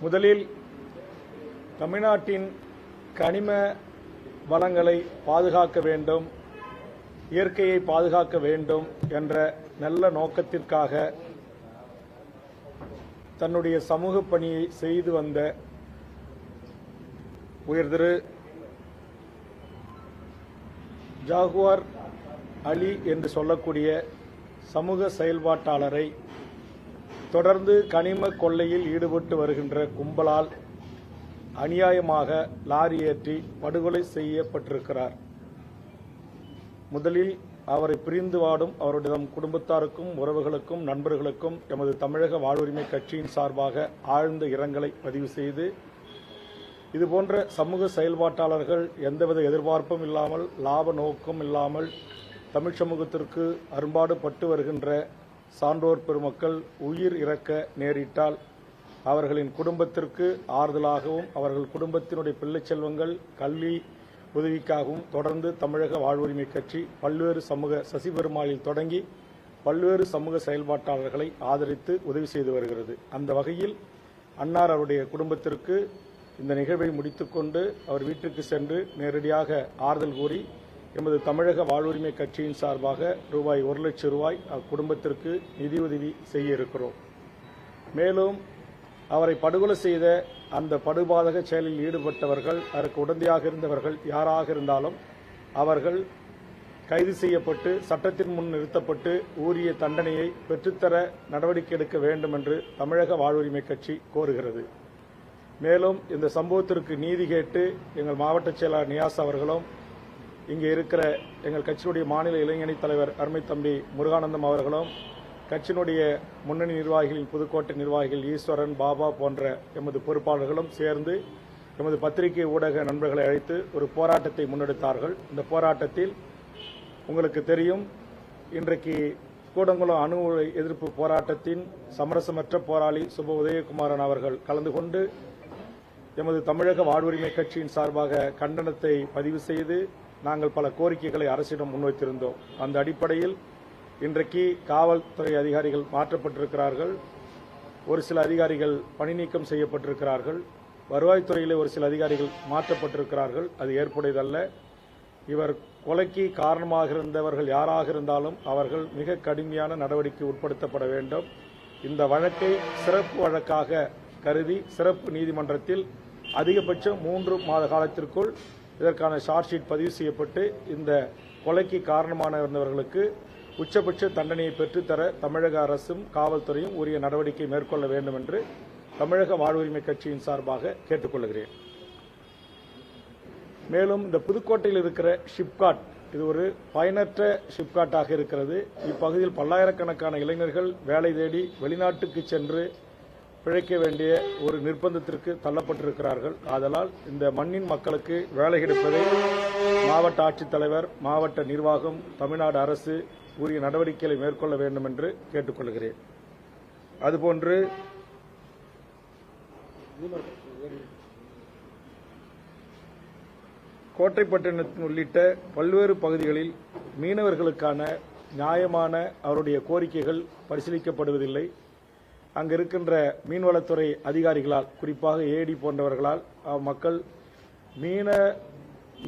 முதலில் தமிழ்நாட்டின் கனிம வளங்களை பாதுகாக்க வேண்டும், இயற்கையை பாதுகாக்க வேண்டும் என்ற நல்ல நோக்கத்திற்காக தன்னுடைய சமூக பணியை செய்து வந்த உயர்திரு ஜாகுவார் அலி என்று சொல்லக்கூடிய சமூக செயல்பாட்டாளரை தொடர்ந்து கனிம கொள்ளையில் ஈடுபட்டு வருகின்ற கும்பலால் அநியாயமாக லாரி ஏற்றி படுகொலை செய்யப்பட்டிருக்கிறார். முதலில் அவரை பிரிந்து வாடும் அவருடைய குடும்பத்தாருக்கும், உறவுகளுக்கும், நண்பர்களுக்கும் எமது தமிழக வாழ்வுரிமை கட்சியின் சார்பாக ஆழ்ந்த இரங்கலை பதிவு செய்து, இதுபோன்ற சமூக செயல்பாட்டாளர்கள் எந்தவித எதிர்பார்ப்பும் இல்லாமல், லாப நோக்கம் இல்லாமல் தமிழ் சமூகத்திற்கு அரும்பாடுபட்டு வருகின்ற சான்றோர் பெருமக்கள் உயிர் இறக்க நேரிட்டால் அவர்களின் குடும்பத்திற்கு ஆறுதலாகவும், அவர்கள் குடும்பத்தினுடைய பிள்ளை செல்வங்கள் கல்வி உதவிக்காகவும் தொடர்ந்து தமிழக வாழ்வுரிமை கட்சி பல்வேறு சமூக சசிபெருமாளில் தொடங்கி பல்வேறு சமூக செயல்பாட்டாளர்களை ஆதரித்து உதவி செய்து வருகிறது. அந்த வகையில் அன்னார் அவருடைய குடும்பத்திற்கு இந்த நிகழ்வை முடித்துக்கொண்டு அவர் வீட்டுக்கு சென்று நேரடியாக ஆறுதல் கூறி எமது தமிழக வாழ்வுரிமை கட்சியின் சார்பாக ரூபாய் 1 லட்சம் ரூபாய் அக்குடும்பத்திற்கு நிதியுதவி செய்ய இருக்கிறோம். மேலும் அவரை படுகொலை செய்த அந்த படுபாதக செயலில் ஈடுபட்டவர்கள், அதற்கு உடந்தையாக இருந்தவர்கள் யாராக இருந்தாலும் அவர்கள் கைது செய்யப்பட்டு சட்டத்தின் முன் நிறுத்தப்பட்டு உரிய தண்டனையை பெற்றுத்தர நடவடிக்கை எடுக்க வேண்டும் என்று தமிழக வாழ்வுரிமை கட்சி கோருகிறது. மேலும் இந்த சம்பவத்திற்கு நீதி கேட்டு எங்கள் மாவட்ட செயலாளர் நியாஸ் அவர்களும், இங்கே இருக்கிற எங்கள் கட்சியினுடைய மாநில இளைஞணி தலைவர் அருமை தம்பி முருகானந்தம் அவர்களும், கட்சியினுடைய முன்னணி நிர்வாகிகளின் புதுக்கோட்டை நிர்வாகிகள் ஈஸ்வரன், பாபா போன்ற எமது பொறுப்பாளர்களும் சேர்ந்து எமது பத்திரிகை ஊடக நண்பர்களை அழைத்து ஒரு போராட்டத்தை முன்னெடுத்தார்கள். இந்த போராட்டத்தில் உங்களுக்கு தெரியும், இன்றைக்கு கூடங்குளம் அணு எதிர்ப்பு போராட்டத்தின் சமரசமற்ற போராளி சுப உதயகுமாரன் அவர்கள் கலந்து கொண்டு எமது தமிழக வாழ்வுரிமை கட்சியின் சார்பாக கண்டனத்தை பதிவு செய்து நாங்கள் பல கோரிக்கைகளை அரசிடம் முன்வைத்திருந்தோம். அந்த அடிப்படையில் இன்றைக்கு காவல்துறை அதிகாரிகள் மாற்றப்பட்டிருக்கிறார்கள், ஒரு சில அதிகாரிகள் பணி நீக்கம் செய்யப்பட்டிருக்கிறார்கள், வருவாய்த்துறையிலே ஒரு சில அதிகாரிகள் மாற்றப்பட்டிருக்கிறார்கள். அது ஏற்புடையதல்ல. இவர் கொலைக்கு காரணமாக இருந்தவர்கள் யாராக இருந்தாலும் அவர்கள் மிக கடுமையான நடவடிக்கை உட்படுத்தப்பட வேண்டும். இந்த வழக்கை சிறப்பு வழக்காக கருதி சிறப்பு நீதிமன்றத்தில் அதிகபட்சம் 3 மாத காலத்திற்குள் இதற்கான சார்ஜ் ஷீட் பதிவு செய்யப்பட்டு இந்த கொலைக்கு காரணமான இருந்தவர்களுக்கு உச்சபட்ச தண்டனையை பெற்றுத்தர தமிழக அரசும் காவல்துறையும் உரிய நடவடிக்கை மேற்கொள்ள வேண்டும் என்று தமிழக வாழ்வுரிமை கட்சியின் சார்பாக கேட்டுக்கொள்கிறேன். மேலும் இந்த புதுக்கோட்டையில் இருக்கிற ஷிப்காட் இது ஒரு பயனற்ற ஷிப்காட்டாக இருக்கிறது. இப்பகுதியில் பல்லாயிரக்கணக்கான இளைஞர்கள் வேலை தேடி வெளிநாட்டுக்கு சென்று பிழைக்க வேண்டிய ஒரு நிர்பந்தத்திற்கு தள்ளப்பட்டிருக்கிறார்கள். ஆதலால் இந்த மண்ணின் மக்களுக்கு வேலை கிடைப்பதை மாவட்ட ஆட்சித்தலைவர், மாவட்ட நிர்வாகம், தமிழ்நாடு அரசு உரிய நடவடிக்கைகளை மேற்கொள்ள வேண்டும் என்று கேட்டுக்கொள்கிறேன். அதுபோன்று கோட்டைப்பட்டினத்தின் உள்ளிட்ட பல்வேறு பகுதிகளில் மீனவர்களுக்கான நியாயமான அவருடைய கோரிக்கைகள் பரிசீலிக்கப்படுவதில்லை. அங்கு இருக்கின்ற மீன்வளத்துறை அதிகாரிகளால், குறிப்பாக ஏடி போன்றவர்களால் மக்கள்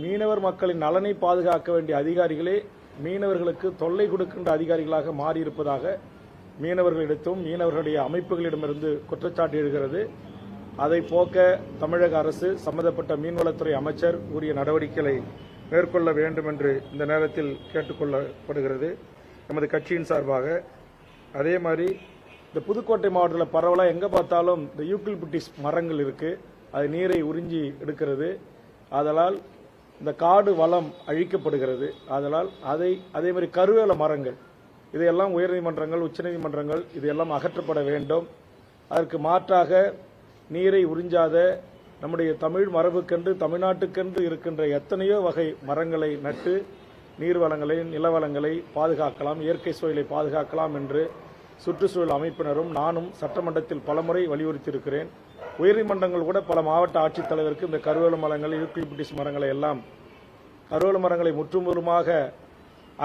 மீனவர் மக்களின் நலனை பாதுகாக்க வேண்டிய அதிகாரிகளே மீனவர்களுக்கு தொல்லை கொடுக்கின்ற அதிகாரிகளாக மாறியிருப்பதாக மீனவர்களிடத்தும் மீனவர்களுடைய அமைப்புகளிடமிருந்து குற்றச்சாட்டு எழுகிறது. அதை போக்க தமிழக அரசு சம்பந்தப்பட்ட மீன்வளத்துறை அமைச்சர் உரிய நடவடிக்கைகளை மேற்கொள்ள வேண்டும் என்று இந்த நேரத்தில் கேட்டுக்கொள்ளப்படுகிறது எமது கட்சியின் சார்பாக. அதே மாதிரி இந்த புதுக்கோட்டை மாவட்டத்தில் பரவலாக எங்கே பார்த்தாலும் இந்த யூக்கலிப்டிஸ் மரங்கள் இருக்கு, அது நீரை உறிஞ்சி எடுக்கிறது. அதனால் இந்த காடு வளம் அழிக்கப்படுகிறது. அதனால் அதே மாதிரி கருவேல மரங்கள் இதையெல்லாம் உயர்நீதிமன்றங்கள், உச்சநீதிமன்றங்கள் இதையெல்லாம் அகற்றப்பட வேண்டும். அதற்கு மாற்றாக நீரை உறிஞ்சாத நம்முடைய தமிழ் மரபுக்கென்று, தமிழ்நாட்டுக்கென்று இருக்கின்ற எத்தனையோ வகை மரங்களை நட்டு நீர்வளங்களை, நிலவளங்களை பாதுகாக்கலாம், இயற்கை சூழலை பாதுகாக்கலாம் என்று சுற்றுச்சூழல் அமைப்பினரும் நானும் சட்டமன்றத்தில் பலமுறை வலியுறுத்தியிருக்கிறேன். உயர்நீதிமன்றங்கள் கூட பல மாவட்ட ஆட்சித்தலைவருக்கு இந்த கருவேல மரங்கள், யூக்கலிப்டிஸ் மரங்களை எல்லாம் கருவேல மரங்களை முற்றுமுழுமாக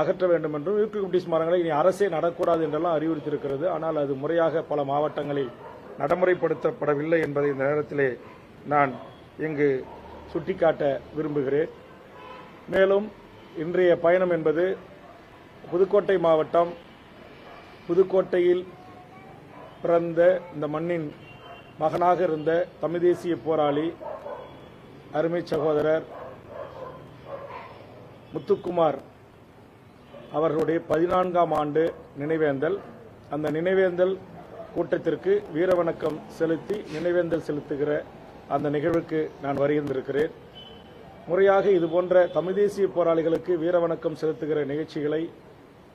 அகற்ற வேண்டும் என்றும், யூக்கலிப்டிஸ் மரங்களை இனி அரசே நடக்கூடாது என்றெல்லாம் அறிவுறுத்தியிருக்கிறது. ஆனால் அது முறையாக பல மாவட்டங்களில் நடைமுறைப்படுத்தப்படவில்லை என்பதை இந்த நேரத்திலே நான் இங்கு சுட்டிக்காட்ட விரும்புகிறேன். மேலும் இன்றைய பயணம் என்பது புதுக்கோட்டை மாவட்டம், புதுக்கோட்டையில் பிறந்த இந்த மண்ணின் மகனாக இருந்த தமிழ் தேசிய போராளி அருமை சகோதரர் முத்துக்குமார் அவர்களுடைய 14ஆம் ஆண்டு நினைவேந்தல். அந்த நினைவேந்தல் கூட்டத்திற்கு வீரவணக்கம் செலுத்தி நினைவேந்தல் செலுத்துகிற அந்த நிகழ்வுக்கு நான் வருகின்றிருக்கிறேன். முறையாக இதுபோன்ற தமிழ் தேசிய போராளிகளுக்கு வீரவணக்கம் செலுத்துகிற நிகழ்ச்சிகளை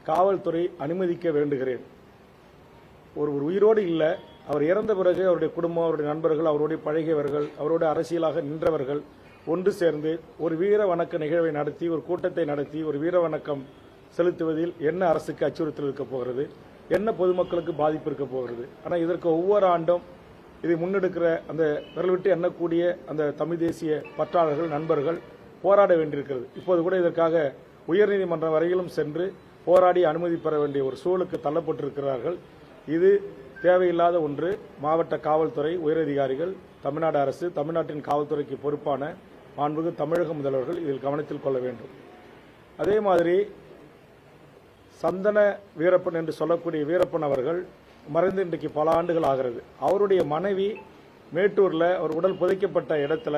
காவல்துறை அனுமதிக்க வேண்டுகிறேன். ஒரு உயிரோடு இல்லை, அவர் இறந்த பிறகு அவருடைய குடும்பம், அவருடைய நண்பர்கள், அவருடைய பழகியவர்கள், அவருடைய அரசியலாக நின்றவர்கள் ஒன்று சேர்ந்து ஒரு வீர வணக்க நிகழ்வை நடத்தி, ஒரு கூட்டத்தை நடத்தி ஒரு வீர வணக்கம் செலுத்துவதில் என்ன அரசுக்கு அச்சுறுத்தல் இருக்க போகிறது, என்ன பொதுமக்களுக்கு பாதிப்பு இருக்க போகிறது? ஆனால் இதற்கு ஒவ்வொரு ஆண்டும் இதை முன்னெடுக்கிற அந்த விரல் விட்டு எண்ணக்கூடிய அந்த தமிழ் தேசிய பற்றாளர்கள், நண்பர்கள் போராட வேண்டியிருக்கிறது. இப்போது கூட இதற்காக உயர்நீதிமன்றம் வரையிலும் சென்று போராடி அனுமதி பெற வேண்டிய ஒரு சூழலுக்கு தள்ளப்பட்டிருக்கிறார்கள். இது தேவையில்லாத ஒன்று. மாவட்ட காவல்துறை உயரதிகாரிகள், தமிழ்நாடு அரசு, தமிழ்நாட்டின் காவல்துறைக்கு பொறுப்பான மாண்புமிகு தமிழக முதல்வர்கள் இதில் கவனத்தில் கொள்ள வேண்டும். அதே மாதிரி சந்தன வீரப்பன் என்று சொல்லக்கூடிய வீரப்பன் அவர்கள் மறைந்து இன்றைக்கு பல ஆண்டுகள் ஆகிறது. அவருடைய மனைவி மேட்டூரில் அவர் உடல் புதைக்கப்பட்ட இடத்துல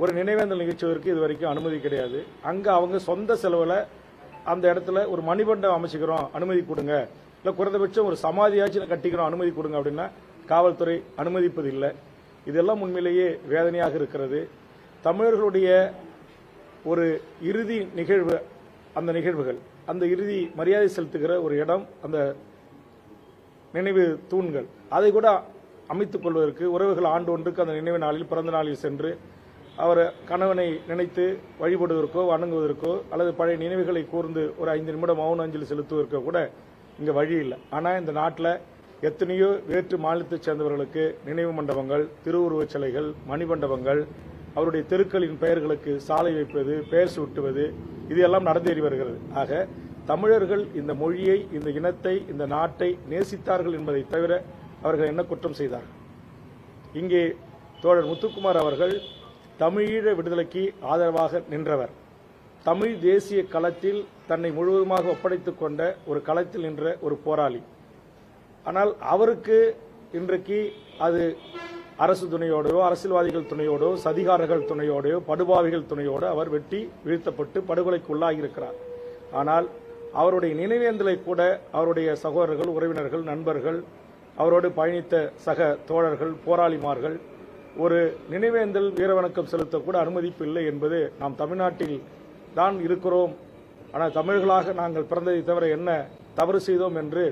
ஒரு நினைவேந்தல் நிகழ்ச்சிக்கு இதுவரைக்கும் அனுமதி கிடையாது. அங்கே அவங்க சொந்த செலவில் அந்த இடத்துல ஒரு மணிமண்டபம் அமைச்சுக்கிறோம், அனுமதி கொடுங்க, இல்லை குறைந்தபட்சம் ஒரு சமாதியாச்சும் கட்டிக்கிறோம், அனுமதி கொடுங்க அப்படின்னா காவல்துறை அனுமதிப்பது இல்லை. இதெல்லாம் உண்மையிலேயே வேதனையாக இருக்கிறது. தமிழர்களுடைய ஒரு இறுதி நிகழ்வு, அந்த நிகழ்வுகள், அந்த இறுதி மரியாதை செலுத்துகிற ஒரு இடம், அந்த நினைவு தூண்கள், அதை கூட அமைத்துக் கொள்வதற்கு உறவுகள் ஆண்டு ஒன்றுக்கு அந்த நினைவு நாளில், பிறந்த நாளில் சென்று அவர் கணவனை நினைத்து வழிபடுவதற்கோ வணங்குவதற்கோ அல்லது பழைய நினைவுகளை கூர்ந்து ஒரு 5 நிமிடம் மௌன அஞ்சலி செலுத்துவதற்கோ கூட இங்கே வழி இல்லை. ஆனால் இந்த நாட்டில் எத்தனையோ வேற்று மாநிலத்தைச் சேர்ந்தவர்களுக்கு நினைவு மண்டபங்கள், திருவுருவச் சிலைகள், மணிமண்டபங்கள், அவருடைய தெருக்களின் பெயர்களுக்கு சாலை வைப்பது, பெயர் சூட்டுவது, இது எல்லாம் நடந்தேறி வருகிறது. ஆக தமிழர்கள் இந்த மொழியை, இந்த இனத்தை, இந்த நாட்டை நேசித்தார்கள் என்பதை தவிர அவர்கள் என்ன குற்றம் செய்தார்கள்? இங்கே தோழர் முத்துக்குமார் அவர்கள் தமிழீழ விடுதலைக்கு ஆதரவாக நின்றவர். தமிழ் தேசிய களத்தில் தன்னை முழுவதுமாக ஒப்படைத்துக் கொண்ட ஒரு களத்தில் நின்ற ஒரு போராளி. ஆனால் அவருக்கு இன்றைக்கு அது அரசு துணையோடோ, அரசியல்வாதிகள் துணையோடோ, சதிகாரர்கள் துணையோடோ, படுபாவிகள் துணையோடு அவர் வெட்டி வீழ்த்தப்பட்டு படுகொலைக்கு உள்ளாகியிருக்கிறார். ஆனால் அவருடைய நினைவேந்தலை கூட அவருடைய சகோதரர்கள், உறவினர்கள், நண்பர்கள், அவரோடு பயணித்த சக தோழர்கள், போராளிமார்கள் ஒரு நினைவேந்தல் வீரவணக்கம் செலுத்தக்கூட அனுமதிப்பு இல்லை என்பது, நாம் தமிழ்நாட்டில் தான் இருக்கிறோம், ஆனால் தமிழர்களாக நாங்கள் பிறந்ததை தவிர என்ன தவறு செய்தோம் என்று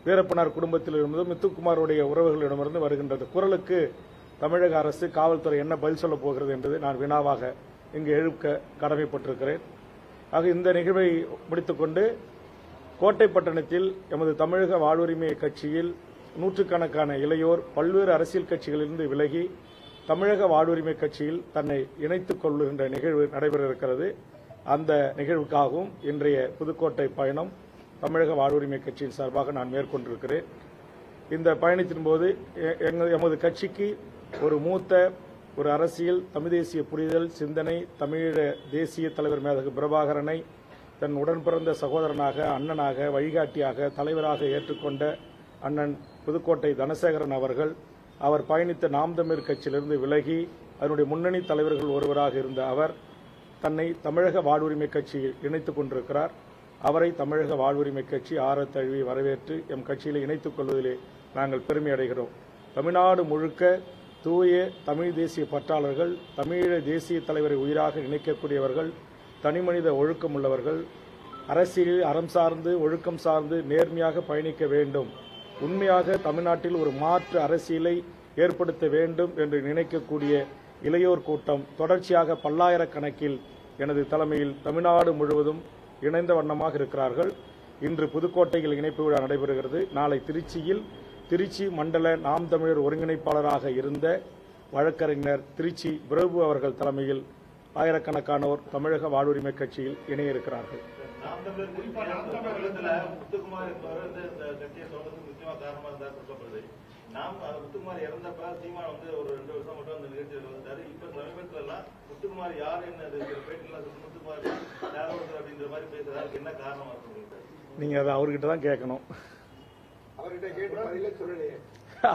வீரப்பனார் குடும்பத்திலிருந்தும் முத்துக்குமாருடைய உறவுகளிடமிருந்து வருகின்றது குரலுக்கு தமிழக அரசு, காவல்துறை என்ன பதில் சொல்லப் போகிறது என்பது நான் வினாவாக இங்கு எழுப்ப கடமைப்பட்டிருக்கிறேன். ஆக இந்த நிகழ்வை முடித்துக்கொண்டு கோட்டைப்பட்டணத்தில் எமது தமிழக வாழ்வுரிமை கட்சியில் நூற்றுக்கணக்கான இளையோர் பல்வேறு அரசியல் கட்சிகளிலிருந்து விலகி தமிழக வாழ்வுரிமை கட்சியில் தன்னை இணைத்துக் கொள்கின்ற நிகழ்வு நடைபெற இருக்கிறது. அந்த நிகழ்வுக்காகவும் இன்றைய புதுக்கோட்டை பயணம் தமிழக வாழ்வுரிமை கட்சியின் சார்பாக நான் மேற்கொண்டிருக்கிறேன். இந்த பயணத்தின் போது எமது கட்சிக்கு ஒரு மூத்த ஒரு அரசியல் தமிழ் தேசிய புரிதல் சிந்தனை தமிழீழ தேசிய தலைவர் மேதகு பிரபாகரனை தன் உடன் பிறந்த சகோதரனாக, அண்ணனாக, வழிகாட்டியாக, தலைவராக ஏற்றுக்கொண்ட அண்ணன் புதுக்கோட்டை தனசேகரன் அவர்கள், அவர் பயணித்த நாம் தமிழர் கட்சியிலிருந்து விலகி அதனுடைய முன்னணி தலைவர்கள் ஒருவராக இருந்த அவர் தன்னை தமிழக வாழ்வுரிமை கட்சியில் இணைத்துக் கொண்டிருக்கிறார். அவரை தமிழக வாழ்வுரிமை கட்சி ஆற தழுவி வரவேற்று எம் கட்சியில் இணைத்துக் கொள்வதிலே நாங்கள் பெருமை அடைகிறோம். தமிழ்நாடு முழுக்க தூய தமிழ் தேசிய பற்றாளர்கள், தமிழீழ தேசிய தலைவரை உயிராக நினைக்கக்கூடியவர்கள், தனிமனித ஒழுக்கம் உள்ளவர்கள், அரசியலில் அறம் சார்ந்து ஒழுக்கம் சார்ந்து நேர்மையாக பயணிக்க வேண்டும், உண்மையாக தமிழ்நாட்டில் ஒரு மாற்று அரசியலை ஏற்படுத்த வேண்டும் என்று நினைக்கக்கூடிய இளையோர் கூட்டம் தொடர்ச்சியாக பல்லாயிரக்கணக்கில் எனது தலைமையில் தமிழ்நாடு முழுவதும் இணைந்த வண்ணமாக இருக்கிறார்கள். இன்று புதுக்கோட்டையில் இணைப்பு விழா நடைபெறுகிறது. நாளை திருச்சியில் திருச்சி மண்டல நாம் தமிழர் ஒருங்கிணைப்பாளராக இருந்த வழக்கறிஞர் திருச்சி பிரபு அவர்கள் தலைமையில் ஆயிரக்கணக்கானோர் தமிழக வாழ்வுரிமை கட்சியில் இணைய இருக்கிறார்கள். நாம் முத்துக்குமார் இறந்தப்ப சீமான் வந்து ஒரு 2 வருஷம் மட்டும் அந்த நிகழ்ச்சியில் வந்தாரு. இப்ப சமீபத்துல எல்லாம் முத்துக்குமார் யார் என்ன பேட்டிலாம் முத்துக்குமார் யாரோடு அப்படின்ற மாதிரி பேசுறாரு. என்ன காரணமா இருக்கு? நீங்க அதை அவர்கிட்ட தான் கேட்கணும். அவர்கிட்ட கேட்டு பதிலே சொல்லலையே.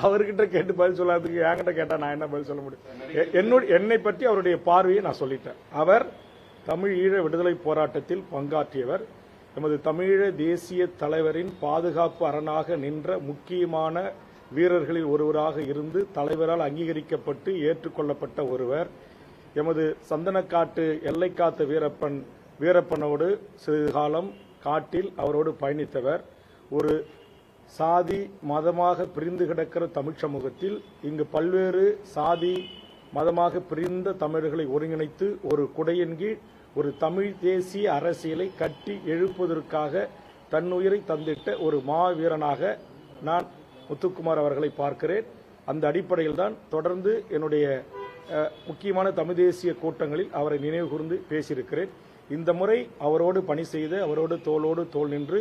அவர்கிட்ட கேட்டு பதில் சொல்லாததுக்கு என்கிட்ட கேட்டா நான் என்ன பதில் சொல்ல முடியும்? என்னை பற்றி அவருடைய பார்வையை நான் சொல்லிட்டேன். அவர் தமிழ் ஈழ விடுதலை போராட்டத்தில் பங்காற்றியவர். எமது தமிழீழ தேசிய தலைவரின் பாதுகாப்பு அரணாக நின்ற முக்கியமான வீரர்களில் ஒருவராக இருந்து தலைவரால் அங்கீகரிக்கப்பட்டு ஏற்றுக்கொள்ளப்பட்ட ஒருவர். எமது சந்தனக்காட்டு எல்லை காத்த வீரப்பனோடு சிறிது காலம் காட்டில் அவரோடு பயணித்தவர். ஒரு சாதி மதமாக பிரிந்து கிடக்கிற தமிழ் சமூகத்தில் இங்கு பல்வேறு சாதி மதமாக பிரிந்த தமிழர்களை ஒருங்கிணைத்து ஒரு குடையின் கீழ் ஒரு தமிழ் தேசிய அரசியலை கட்டி எழுப்புவதற்காக தன்னுயிரை தந்திட்ட ஒரு மாவீரனாக நான் முத்துக்குமார் அவர்களை பார்க்கிறேன். அந்த அடிப்படையில் தான் தொடர்ந்து என்னுடைய முக்கியமான தமிழ் தேசிய கூட்டங்களில் அவரை நினைவு கூர்ந்து பேசியிருக்கிறேன். இந்த முறை அவரோடு பணி செய்து அவரோடு தோளோடு தோள் நின்று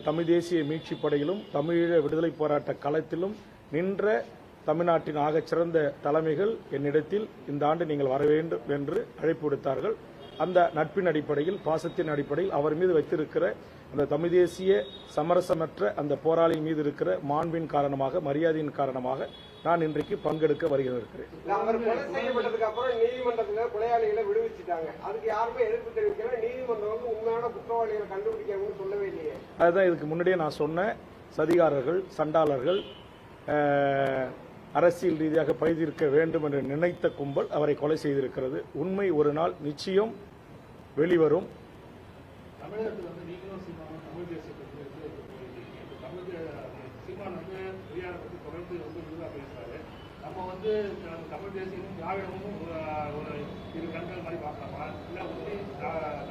தமிழ் தேசிய மீட்சிப் படையிலும் தமிழீழ விடுதலை போராட்ட களத்திலும் நின்ற தமிழ்நாட்டின் ஆகச்சிறந்த தலைமைகள் என்னிடத்தில் இந்த ஆண்டு நீங்கள் வர வேண்டும் என்று அழைப்பு விடுத்தார்கள். அந்த நட்பின் அடிப்படையில், பாசத்தின் அடிப்படையில் அவர் மீது வைத்திருக்கிற அந்த தமிழ் தேசிய சமரசமற்ற அந்த போராளி மீது இருக்கிற மாண்பின் காரணமாக, மரியாதையின் காரணமாக நான் இன்றைக்கு பங்கெடுக்க வருகிறேன். அவர் கொலை செய்யப்பட்டதுக்கு அப்புறம் நீதிமன்றத்தில் கொலையாளிகளை விடுவிச்சுட்டாங்க. அதுக்கு யாருமே எதிர்ப்பு தெரிவிக்கல. நீதிமன்றம் வந்து உண்மையான குற்றவாளிகளை கண்டுபிடிக்கணும்னு சொல்லவே இல்லையே. அதுதான் இதுக்கு முன்னாடியே நான் சொன்ன சதிகாரர்கள், சண்டாளர்கள், அரசியல் ரீதியாக பழிதீர்க்க வேண்டும் என்று நினைத்த கும்பல் அவரை கொலை செய்திருக்கிறது. உண்மை ஒரு நாள் நிச்சயம் வெளிவரும். தமிழகத்தில் வந்து நீங்களும் சீமானும் தமிழ் தேசிய சீமான் வந்து பெரியாரை பற்றி தொடர்ந்து வந்து இதுவாக பேசுறாரு. நம்ம வந்து தமிழ் தேசியமும் திராவிடமும் ஒரு இரு கண்கள் மாதிரி பார்க்கலாமா, இல்லை ஒன்லி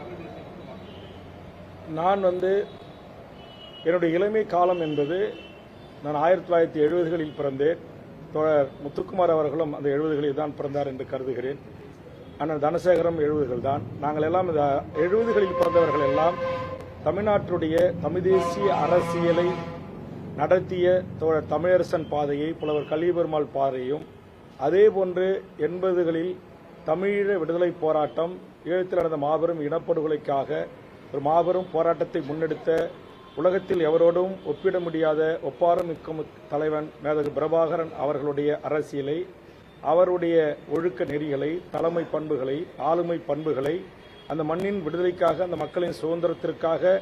தமிழ் தேசியம் மட்டும் பார்க்கலாம்? நான் வந்து என்னுடைய இளமை காலம் என்பது நான் 1970களில் பிறந்தேன். தோழர் முத்துக்குமார் அவர்களும் அந்த 70களில் தான் பிறந்தார் என்று கருதுகிறேன். அண்ணன் தனசேகரம் 70கள் தான். நாங்கள் எல்லாம் இந்த 70களில் பிறந்தவர்கள் எல்லாம் தமிழ்நாட்டுடைய தமிழ் தேசிய அரசியலை நடத்திய தோழர் தமிழரசன் பாதையை, புலவர் கலியபெருமாள் பாதையும், அதேபோன்று 80களில் தமிழீழ விடுதலை போராட்டம், ஈழத்தில் நடந்த மாபெரும் இனப்படுகொலைக்காக ஒரு மாபெரும் போராட்டத்தை முன்னெடுத்த உலகத்தில் எவரோடும் ஒப்பிட முடியாத ஒப்பாரம் மிக்க தலைவன் மேதகு பிரபாகரன் அவர்களுடைய அரசியலை, அவருடைய ஒழுக்க நெறிகளை, தலைமை பண்புகளை, ஆளுமை பண்புகளை, அந்த மண்ணின் விடுதலைக்காக, அந்த மக்களின் சுதந்திரத்திற்காக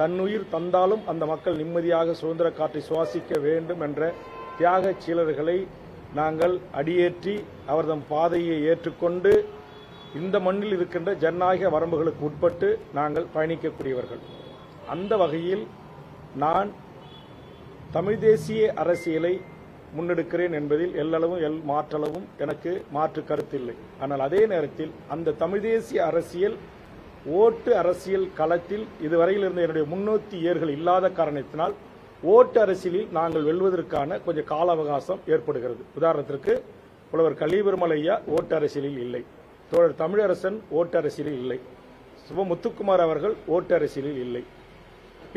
தன்னுயிர் தந்தாலும் அந்த மக்கள் நிம்மதியாக சுதந்திர காற்றை சுவாசிக்க வேண்டும் என்ற தியாக சீலர்களை நாங்கள் அடியேற்றி அவர்தம் பாதையை ஏற்றுக்கொண்டு இந்த மண்ணில் இருக்கின்ற ஜனநாயக வரம்புகளுக்கு உட்பட்டு நாங்கள் பயணிக்கக்கூடியவர்கள். அந்த வகையில் நான் தமிழ் தேசிய அரசியலை முன்னெடுக்கிறேன் என்பதில் எல்லளவும் மாற்றளவும் எனக்கு மாற்று கருத்தில்லை. ஆனால் அதே நேரத்தில் அந்த தமிழ் தேசிய அரசியல் ஓட்டு அரசியல் களத்தில் இதுவரையில் இருந்த என்னுடைய முன்னோக்கியர்கள் இல்லாத காரணத்தினால் ஓட்டு அரசியலில் நாங்கள் வெல்வதற்கான கொஞ்சம் கால அவகாசம் ஏற்படுகிறது. உதாரணத்திற்கு புலவர் கலியபெருமாள் ஐயா ஓட்டு அரசியலில் இல்லை, தோழர் தமிழரசன் ஓட்டு அரசியலில் இல்லை, முத்துக்குமார் அவர்கள் ஓட்டு அரசியலில் இல்லை,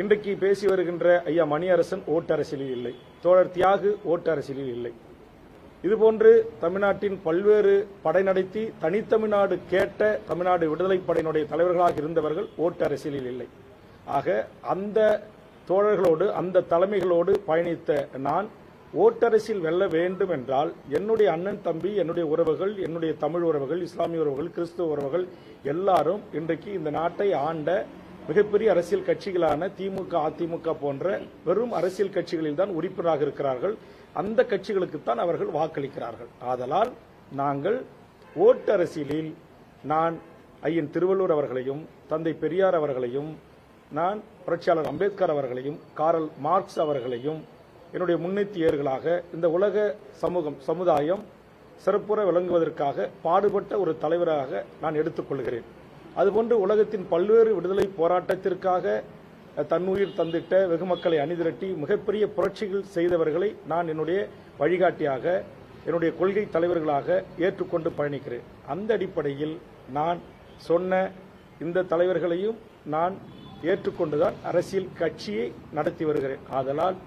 இன்றைக்கு பேசி வருகின்ற ஐயா மணியரசன் ஓட்டு அரசியலில் இல்லை, தோழர் தியாகு ஓட்டு அரசியலில் இல்லை. இதுபோன்று தமிழ்நாட்டின் பல்வேறு படை நடத்தி தனித்தமிழ்நாடு கேட்ட தமிழ்நாடு விடுதலை படையினுடைய தலைவர்களாக இருந்தவர்கள் ஓட்டு அரசியலில் இல்லை. ஆக அந்த தோழர்களோடு, அந்த தலைமைகளோடு பயணித்த நான் ஓட்டரசியல் வெல்ல வேண்டும் என்றால் என்னுடைய அண்ணன் தம்பி, என்னுடைய உறவுகள், என்னுடைய தமிழ் உறவுகள், இஸ்லாமிய உறவுகள், கிறிஸ்துவ உறவுகள் எல்லாரும் இன்றைக்கு இந்த நாட்டை ஆண்ட மிகப்பெரிய அரசியல் கட்சிகளான திமுக, அதிமுக போன்ற வெறும் அரசியல் கட்சிகளில் தான் உறுப்பினராக இருக்கிறார்கள். அந்த கட்சிகளுக்குத்தான் அவர்கள் வாக்களிக்கிறார்கள். ஆதலால் நாங்கள் ஓட்டு அரசியலில் நான் ஐயன் திருவள்ளுவர் அவர்களையும், தந்தை பெரியார் அவர்களையும், நான் புரட்சியாளர் அம்பேத்கர் அவர்களையும், காரல் மார்க்ஸ் அவர்களையும் என்னுடைய முன்னெத்தியர்களாக இந்த உலக சமுதாயம் சிறப்புற விளங்குவதற்காக பாடுபட்ட ஒரு தலைவராக நான் எடுத்துக்கொள்கிறேன். அதுபோன்று உலகத்தின் பல்வேறு விடுதலை போராட்டத்திற்காக தன்னுயிர் தந்திட்ட வெகு மக்களை அணிதிரட்டி மிகப்பெரிய புரட்சிகள் செய்தவர்களை நான் என்னுடைய வழிகாட்டியாக, என்னுடைய கொள்கை தலைவர்களாக ஏற்றுக்கொண்டு பயணிக்கிறேன். அந்த அடிப்படையில் நான் சொன்ன இந்த தலைவர்களையும் நான் ஏற்றுக்கொண்டுதான் அரசியல் கட்சியை நடத்தி வருகிறேன். ஆதலால்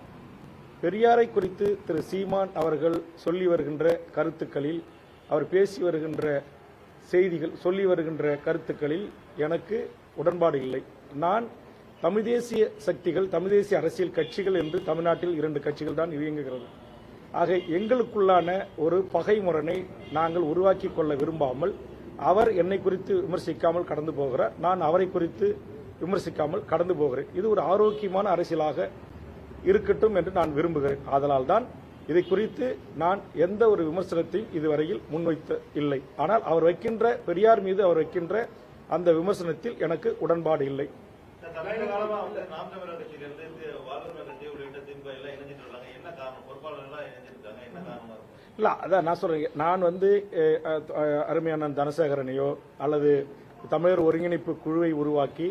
பெரியாரை குறித்து திரு சீமான் அவர்கள் சொல்லி வருகின்ற கருத்துக்களில், அவர் பேசி வருகின்ற செய்திகள், சொல்லி வருகின்ற கருத்துக்களில் எனக்கு உடன்பாடு இல்லை. நான் தமிழ் தேசிய சக்திகள், தமிழ் தேசிய அரசியல் கட்சிகள் என்று தமிழ்நாட்டில் 2 கட்சிகள் தான் இயங்குகிறது. ஆக எங்களுக்குள்ளான ஒரு பகைமுரணை நாங்கள் உருவாக்கி கொள்ள விரும்பாமல், அவர் என்னை குறித்து விமர்சிக்காமல் கடந்து போகிறார், நான் அவரை குறித்து விமர்சிக்காமல் கடந்து போகிறேன். இது ஒரு ஆரோக்கியமான அரசியலாக இருக்கட்டும் என்று நான் விரும்புகிறேன். ஆதலால் தான் இதை குறித்து நான் எந்த ஒரு விமர்சனத்தையும் இதுவரையில் முன்வைத்த இல்லை. ஆனால் அவர் வைக்கின்ற, பெரியார் மீது அவர் வைக்கின்ற அந்த விமர்சனத்தில் எனக்கு உடன்பாடு இல்லை. தமிழக காலமா வந்து நாம் தமிழர் கட்சியிலிருந்து வாழ்வுரிமை கட்சி உள்ளிட்ட திமுக எல்லாம் இணைஞ்சிட்டு இருக்காங்க. என்ன காரணம்? பொறுப்பாளர்கள் எல்லாம் இணைஞ்சிருக்காங்க, என்ன காரணமா இருக்கும்? இல்ல, அதான் நான் சொல்றேன். நான் வந்து அருமையான தனசேகரனையோ அல்லது தமிழர் ஒருங்கிணைப்பு குழுவை உருவாக்கி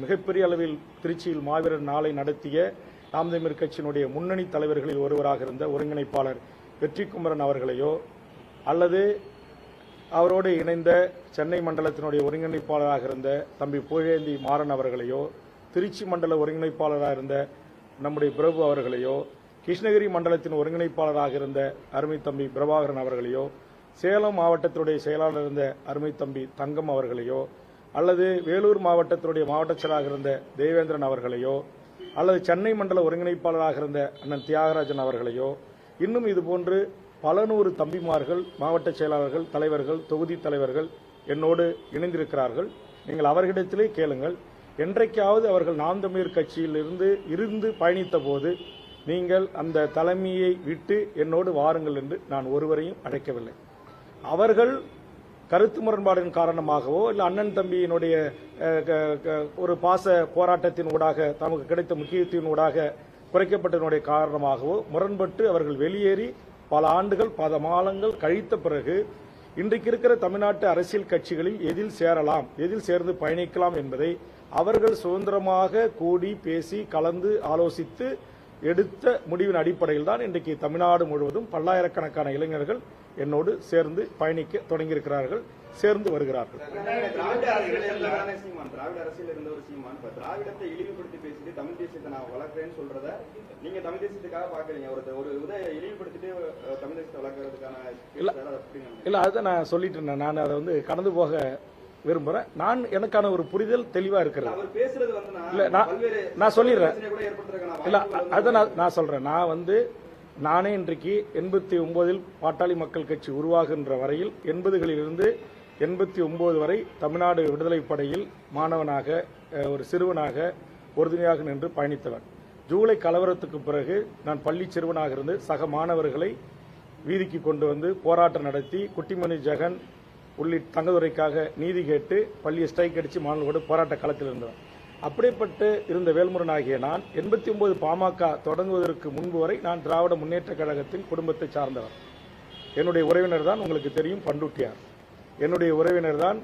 மிகப்பெரிய அளவில் திருச்சியில் மாவீரர் நாளை நடத்திய நாம் தமிழர் கட்சியினுடைய முன்னணி தலைவர்களில் ஒருவராக இருந்த ஒருங்கிணைப்பாளர் வெற்றிக்குமரன் அவர்களையோ அல்லது அவரோடு இணைந்த சென்னை மண்டலத்தினுடைய ஒருங்கிணைப்பாளராக இருந்த தம்பி புகழேந்தி மாறன் அவர்களையோ, திருச்சி மண்டல ஒருங்கிணைப்பாளராக இருந்த நம்முடைய பிரபு அவர்களையோ, கிருஷ்ணகிரி மண்டலத்தின் ஒருங்கிணைப்பாளராக இருந்த அருமை தம்பி பிரபாகரன் அவர்களையோ, சேலம் மாவட்டத்தினுடைய செயலாளர் இருந்த அருமை தம்பி தங்கம் அவர்களையோ, அல்லது வேலூர் மாவட்டத்தினுடைய மாவட்ட செயலாளராக இருந்த தேவேந்திரன் அவர்களையோ, அல்லது சென்னை மண்டல ஒருங்கிணைப்பாளராக இருந்த அண்ணன் தியாகராஜன் அவர்களையோ, இன்னும் இதுபோன்று பல நூறு தம்பிமார்கள், மாவட்ட செயலாளர்கள், தலைவர்கள், தொகுதி தலைவர்கள் என்னோடு இணைந்திருக்கிறார்கள். நீங்கள் அவர்களிடத்திலே கேளுங்கள். என்றைக்காவது அவர்கள் நாம் தமிழர் கட்சியில் இருந்து பயணித்த போது நீங்கள் அந்த தலைமையை விட்டு என்னோடு வாருங்கள் என்று நான் ஒருவரையும் அழைக்கவில்லை. அவர்கள் கருத்து முரண்பாடின் காரணமாகவோ இல்லை அண்ணன் தம்பியினுடைய ஒரு பாச போராட்டத்தின் ஊடாக தமக்கு கிடைத்த முக்கியத்துவத்தின் ஊடாக குறைக்கப்பட்டதனுடைய காரணமாகவோ முரண்பட்டு அவர்கள் வெளியேறி பல ஆண்டுகள், பல மாதங்கள் கழித்த பிறகு இன்றைக்கு இருக்கிற தமிழ்நாட்டு அரசியல் கட்சிகளில் எதில் சேரலாம், எதில் சேர்ந்து பயணிக்கலாம் என்பதை அவர்கள் சுதந்திரமாக கூடி பேசி கலந்து ஆலோசித்து எடுத்த முடிவின் அடிப்படையில் தான் இன்றைக்கு தமிழ்நாடு முழுவதும் பல்லாயிரக்கணக்கான இளைஞர்கள் என்னோடு சேர்ந்து பயணிக்க தொடங்கியிருக்கிறார்கள், சேர்ந்து வருகிறார்கள். திராவிட அரசியல் இருந்த ஒரு சீமான் திராவிடத்தை இழிவுபடுத்தி பேசிட்டு தமிழ் தேசியத்தை நான் வளர்க்கிறேன்னு சொல்றத நீங்க தமிழ் தேசியத்துக்காக பாக்குறீங்க. ஒரு இழிவுபடுத்திட்டு தமிழ் தேசியத்தை வளர்க்கறதுக்கான இல்ல, அதுதான் நான் சொல்லிட்டு இருந்தேன். நான் அதை வந்து கடந்து போக விரும்புறேன். நான் எனக்கான ஒரு புரிதல் தெளிவா இருக்கிறது. அவர் பேசுறது வந்து நான் சொல்லிடுறேன். இல்ல, அதான் நான் சொல்றேன். நான் வந்து நானே இன்றைக்கு 89 பாட்டாளி மக்கள் கட்சி உருவாகின்ற வரையில் 80களிலிருந்து 89 வரை தமிழ்நாடு விடுதலை படையில் மாணவனாக, ஒரு சிறுவனாக உறுதுணையாக நின்று பயணித்தவன். ஜூலை கலவரத்துக்கு பிறகு நான் பள்ளி சிறுவனாக இருந்து சக மாணவர்களை வீதிக்கு கொண்டு வந்து போராட்டம் நடத்தி குட்டிமணி ஜெகன் உள்ளிட்ட தங்கதுரைக்காக நீதி கேட்டு பள்ளியை ஸ்ட்ரைக் அடித்து மாணவர்களோடு போராட்ட களத்தில் இருந்தவன். அப்படிப்பட்டு இருந்த வேல்முருகன் ஆகிய நான் 89 பாமக தொடங்குவதற்கு முன்பு வரை நான் திராவிட முன்னேற்ற கழகத்தின் குடும்பத்தை சார்ந்தவர். என்னுடைய உறவினர் தான் உங்களுக்கு தெரியும் பண்டுட்டியார், என்னுடைய உறவினர் தான்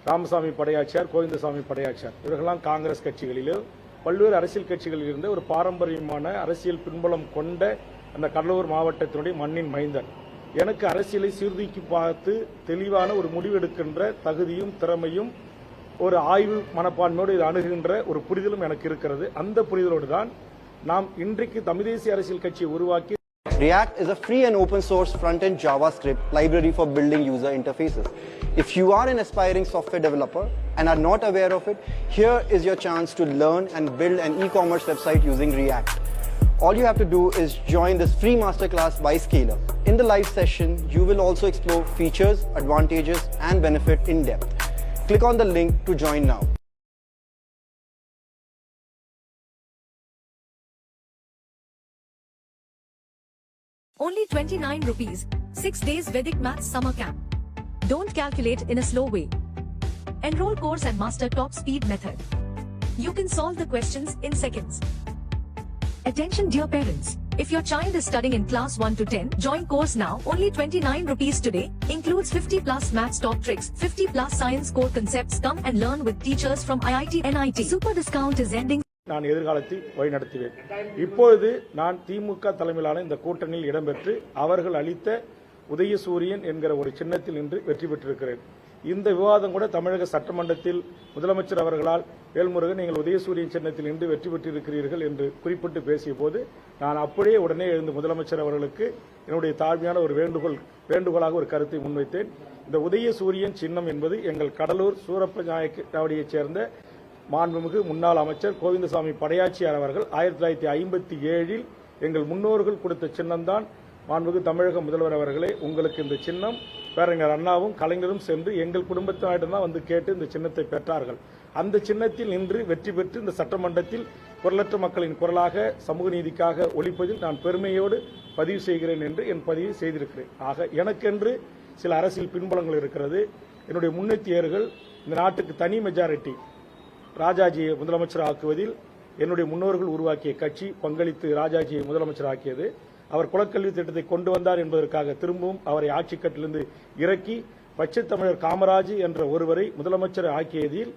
ராமசாமி படையாச்சியார், கோவிந்தசாமி படையாச்சியார். இவர்களெல்லாம் காங்கிரஸ் கட்சிகளிலோ பல்வேறு அரசியல் கட்சிகளில் இருந்த ஒரு பாரம்பரியமான அரசியல் பின்புலம் கொண்ட அந்த கடலூர் மாவட்டத்தினுடைய மண்ணின் மைந்தன். எனக்கு அரசியலை சீர்தூக்கி பார்த்து தெளிவான ஒரு முடிவெடுக்கின்ற தகுதியும் திறமையும் ஒரு ஆய்வு மனப்பான்மையோடு இது அணுகுகின்ற ஒரு புரிதலும் எனக்கு இருக்கிறது. அந்த புரிதலோடு தான் நாம் இன்றைக்கு தமிழ் தேசிய அரசியல் கட்சியை உருவாக்கி React is a free and open source front-end JavaScript library for building user interfaces. If you are an aspiring software developer and are not aware of it, here is your chance to learn and build an e-commerce website using React. All you have to do is join this free masterclass by Scaler. In the live session, you will also explore features, advantages, and benefit in depth. Click on the link to join now. Only 29 rupees, 6 days Vedic Maths Summer Camp. Don't calculate in a slow way. Enroll course and master top speed method. You can solve the questions in seconds. Attention dear parents, if your child is studying in class 1 to 10, join course now. Only 29 rupees today. Includes 50 plus maths top tricks, 50 plus science core concepts. Come and learn with teachers from IIT NIT. Super discount is ending. நான் எதிர்காலத்தில் வழிநடத்துவேன். இப்பொழுது நான் திமுக தலைமையிலான இந்த கூட்டணியில் இடம்பெற்று அவர்கள் அளித்த உதயசூரியன் என்கிற ஒரு சின்னத்தில் நின்று வெற்றி பெற்றிருக்கிறேன். இந்த விவாதம் கூட தமிழக சட்டமன்றத்தில் முதலமைச்சர் அவர்களால் வேல்முருகன் நீங்கள் உதயசூரியன் சின்னத்தில் நின்று வெற்றி பெற்றிருக்கிறீர்கள் என்று குறிப்பிட்டு பேசிய போது நான் அப்படியே உடனே எழுந்து முதலமைச்சர் அவர்களுக்கு என்னுடைய தாழ்மையான ஒரு வேண்டுகோளாக ஒரு கருத்தை முன்வைத்தேன். இந்த உதயசூரியன் சின்னம் என்பது எங்கள் கடலூர் சூரப்ப நாயக்கடியைச் சேர்ந்த மாண்புமிகு முன்னாள் அமைச்சர் கோவிந்தசாமி படையாச்சியார் அவர்கள் 1957 எங்கள் முன்னோர்கள் கொடுத்த சின்னம்தான். மாண்புமிகு தமிழக முதல்வர் அவர்களே, உங்களுக்கு இந்த சின்னம் பேரறிஞர் அண்ணாவும் கலைஞரும் சென்று எங்கள் குடும்பத்தினரிடம் தான் வந்து கேட்டு இந்த சின்னத்தை பெற்றார்கள். அந்த சின்னத்தில் நின்று வெற்றி பெற்று இந்த சட்டமன்றத்தில் குரலற்ற மக்களின் குரலாக சமூக நீதிக்காக ஒலிப்பதில் நான் பெருமையோடு பதிவு செய்கிறேன் என்று என் பதிவை செய்திருக்கிறேன். ஆக எனக்கென்று சில அரசியல் பின்புலங்கள் இருக்கிறது. என்னுடைய முன்னெத்தியர்கள் இந்த நாட்டுக்கு தனி மெஜாரிட்டி ராஜாஜியை முதலமைச்சர் ஆக்குவதில் என்னுடைய முன்னோர்கள் உருவாக்கிய கட்சி பங்களித்து ராஜாஜியை முதலமைச்சர் ஆக்கியது. அவர் குலக்கல்வி திட்டத்தை கொண்டு வந்தார் என்பதற்காக திரும்பவும் அவரை ஆட்சிக்கட்டிலிருந்து இறக்கி பச்சை தமிழர் காமராஜ் என்ற ஒருவரை முதலமைச்சர் ஆக்கியதில்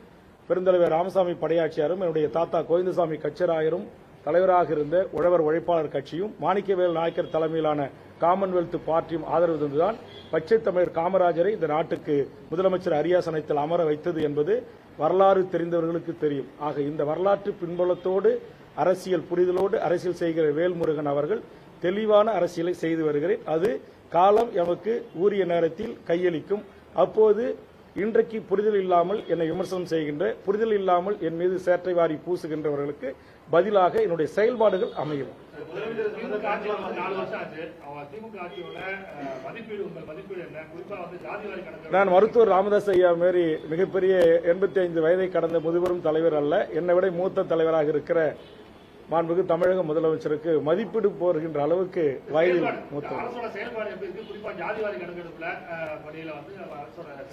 பெருந்தலைவர் ராமசாமி படையாச்சியாரும் என்னுடைய தாத்தா கோவிந்தசாமி கச்சராயரும் தலைவராக இருந்த உழவர் உழைப்பாளர் கட்சியும் மாணிக்கவேல் நாயக்கர் தலைமையிலான காமன்வெல்த் பார்ட்டியும் ஆதரவு தந்துதான் பச்சை தமிழர் காமராஜரை இந்த நாட்டுக்கு முதலமைச்சர் அரியாசனத்தில் அமர வைத்தது என்பது வரலாறு தெரிந்தவர்களுக்கு தெரியும். ஆக இந்த வரலாற்று பின்புலத்தோடு அரசியல் புரிதலோடு அரசியல் செய்கிற வேல்முருகன் அவர்கள் தெளிவான அரசியலை செய்து வருகிறேன். அது காலம் எமக்கு உரிய நேரத்தில் கையளிக்கும். அப்போது இன்றைக்கு புரிதல் இல்லாமல் என்னை விமர்சனம் செய்கின்ற, புரிதல் இல்லாமல் என் மீது சேற்றை வாரி பூசுகின்றவர்களுக்கு பதிலாக என்னுடைய செயல்பாடுகள் அமையும். திமுக ஆட்சி 4 வருஷம் ஆச்சு. திமுக ஆட்சியோட மதிப்பீடு என்ன? குறிப்பா ஜாதிவாரி கணக்கு. நான் மருத்துவர் ராமதாஸ் ஐயா மாரி மிகப்பெரிய 85 வயதை கடந்த முதுபெரும் தலைவர் அல்ல. என்னை விட மூத்த தலைவராக இருக்கிற மாண்புமிகு தமிழக முதலமைச்சருக்கு மதிப்பீடு போகின்ற அளவுக்கு வயதில் மூத்தவர்.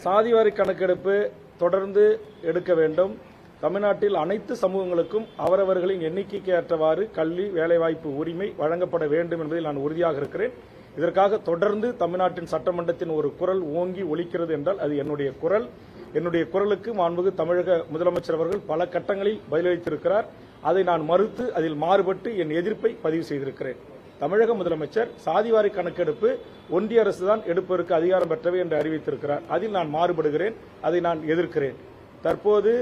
சாதிவாரி கணக்கெடுப்பு தொடர்ந்து எடுக்க வேண்டும். தமிழ்நாட்டில் அனைத்து சமூகங்களுக்கும் அவரவர்களின் எண்ணிக்கைக்கு ஏற்றவாறு கல்வி வேலைவாய்ப்பு உரிமை வழங்கப்பட வேண்டும் என்பதில் நான் உறுதியாக இருக்கிறேன். இதற்காக தொடர்ந்து தமிழ்நாட்டின் சட்டமன்றத்தின் ஒரு குரல் ஓங்கி ஒலிக்கிறது என்றால் அது என்னுடைய குரல். என்னுடைய குரலுக்கு மாண்புமிகு தமிழக முதலமைச்சர் அவர்கள் பல கட்டங்களில் பதிலளித்திருக்கிறார். அதை நான் மறுத்து அதில் மாறுபட்டு என் எதிர்ப்பை பதிவு செய்திருக்கிறேன். தமிழக முதலமைச்சர் சாதிவாரி கணக்கெடுப்பு ஒன்றிய அரசுதான் எடுப்பதற்கு அதிகாரம் பெற்றவை என்று அறிவித்திருக்கிறார். அதில் நான் மாறுபடுகிறேன். அதை நான் எதிர்க்கிறேன். தற்போது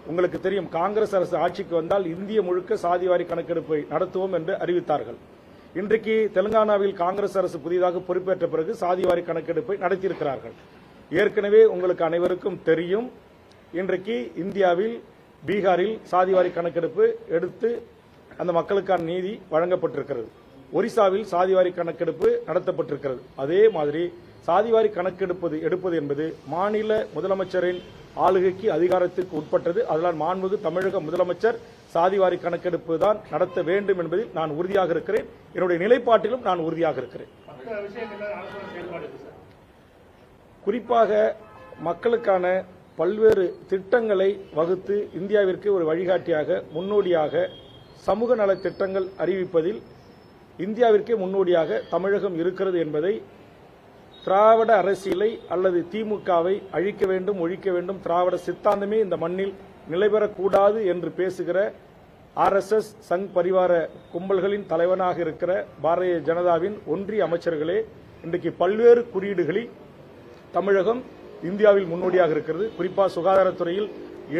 உங்களுக்கு தெரியும், காங்கிரஸ் அரசு ஆட்சிக்கு வந்தால் இந்திய முழுக்க சாதிவாரி கணக்கெடுப்பை நடத்துவோம் என்று அறிவித்தார்கள். இன்றைக்கு தெலுங்கானாவில் காங்கிரஸ் அரசு புதிதாக பொறுப்பேற்ற பிறகு சாதிவாரி கணக்கெடுப்பை நடத்தியிருக்கிறார்கள். ஏற்கனவே உங்களுக்கு அனைவருக்கும் தெரியும், இன்றைக்கு இந்தியாவில் பீகாரில் சாதிவாரி கணக்கெடுப்பு எடுத்து அந்த மக்களுக்கான நீதி வழங்கப்பட்டிருக்கிறது. ஒரிசாவில் சாதிவாரி கணக்கெடுப்பு நடத்தப்பட்டிருக்கிறது. அதே மாதிரி சாதிவாரி எடுப்பது என்பது மாநில முதலமைச்சரின் ஆளுகைக்கு அதிகாரத்திற்கு உட்பட்டது. அதனால் மாண்புமிகு தமிழக முதலமைச்சர் சாதிவாரி கணக்கெடுப்பு தான் நடத்த வேண்டும் என்பதில் நான் உறுதியாக இருக்கிறேன். என்னுடைய நிலைப்பாட்டிலும் நான் உறுதியாக இருக்கிறேன். குறிப்பாக மக்களுக்கான பல்வேறு திட்டங்களை வகுத்து இந்தியாவிற்கு ஒரு வழிகாட்டியாக முன்னோடியாக சமூக நல திட்டங்கள் அறிவிப்பதில் இந்தியாவிற்கே முன்னோடியாக தமிழகம் இருக்கிறது என்பதை திராவிட அரசியலை அல்லது திமுகவை அழிக்க வேண்டும், ஒழிக்க வேண்டும், திராவிட சித்தாந்தமே இந்த மண்ணில் நிலைபெறக்கூடாது என்று பேசுகிற RSS சங் பரிவார கும்பல்களின் தலைவனாக இருக்கிற பாரதிய ஜனதாவின் ஒன்றிய அமைச்சர்களே இன்றைக்கு பல்வேறு குறியீடுகளில் தமிழகம் இந்தியாவில் முன்னோடியாக இருக்கிறது. குறிப்பாக சுகாதாரத்துறையில்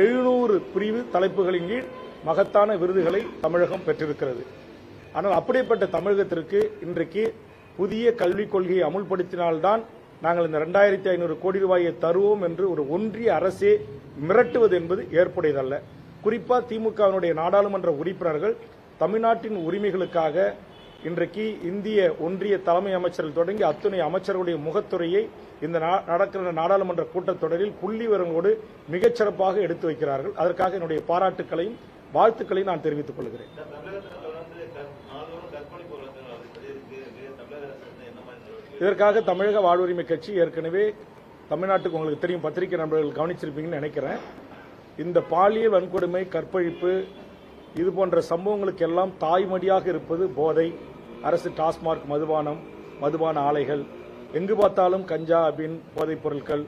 700 பிரிவு தலைப்புகளின் கீழ் மகத்தான விருதுகளை தமிழகம் பெற்றிருக்கிறது. ஆனால் அப்படிப்பட்ட தமிழகத்திற்கு இன்றைக்கு புதிய கல்விக் கொள்கையை அமுல்படுத்தினால்தான் நாங்கள் இந்த 2500 கோடி ரூபாயை தருவோம் என்று ஒரு ஒன்றிய அரசே மிரட்டுவது என்பது ஏற்புடையதல்ல. குறிப்பாக திமுகவினுடைய நாடாளுமன்ற உறுப்பினர்கள் தமிழ்நாட்டின் உரிமைகளுக்காக இன்றைக்கு இந்திய ஒன்றிய தலைமை அமைச்சர்கள் தொடங்கி அத்துணை அமைச்சர்களுடைய முகத்துறையை இந்த நடக்கிற நாடாளுமன்ற கூட்டத்தொடரில் புள்ளி விவரங்களோடு மிகச்சிறப்பாக எடுத்து வைக்கிறார்கள். அதற்காக என்னுடைய பாராட்டுக்களையும் வாழ்த்துக்களையும் நான் தெரிவித்துக் கொள்கிறேன். இதற்காக தமிழக வாழ்வுரிமை கட்சி ஏற்கனவே தமிழ்நாட்டுக்கு உங்களுக்கு தெரியும், பத்திரிகை நண்பர்கள் கவனிச்சிருப்பீங்கன்னு நினைக்கிறேன். இந்த பாலியல் வன்கொடுமை, கற்பழிப்பு இது போன்ற சம்பவங்களுக்கு எல்லாம் தாய்மடியாக இருப்பது போதை, அரசு டாஸ்மார்க் மதுபான ஆலைகள், எங்கு பார்த்தாலும் கஞ்சா, அபின், போதைப் பொருட்கள்.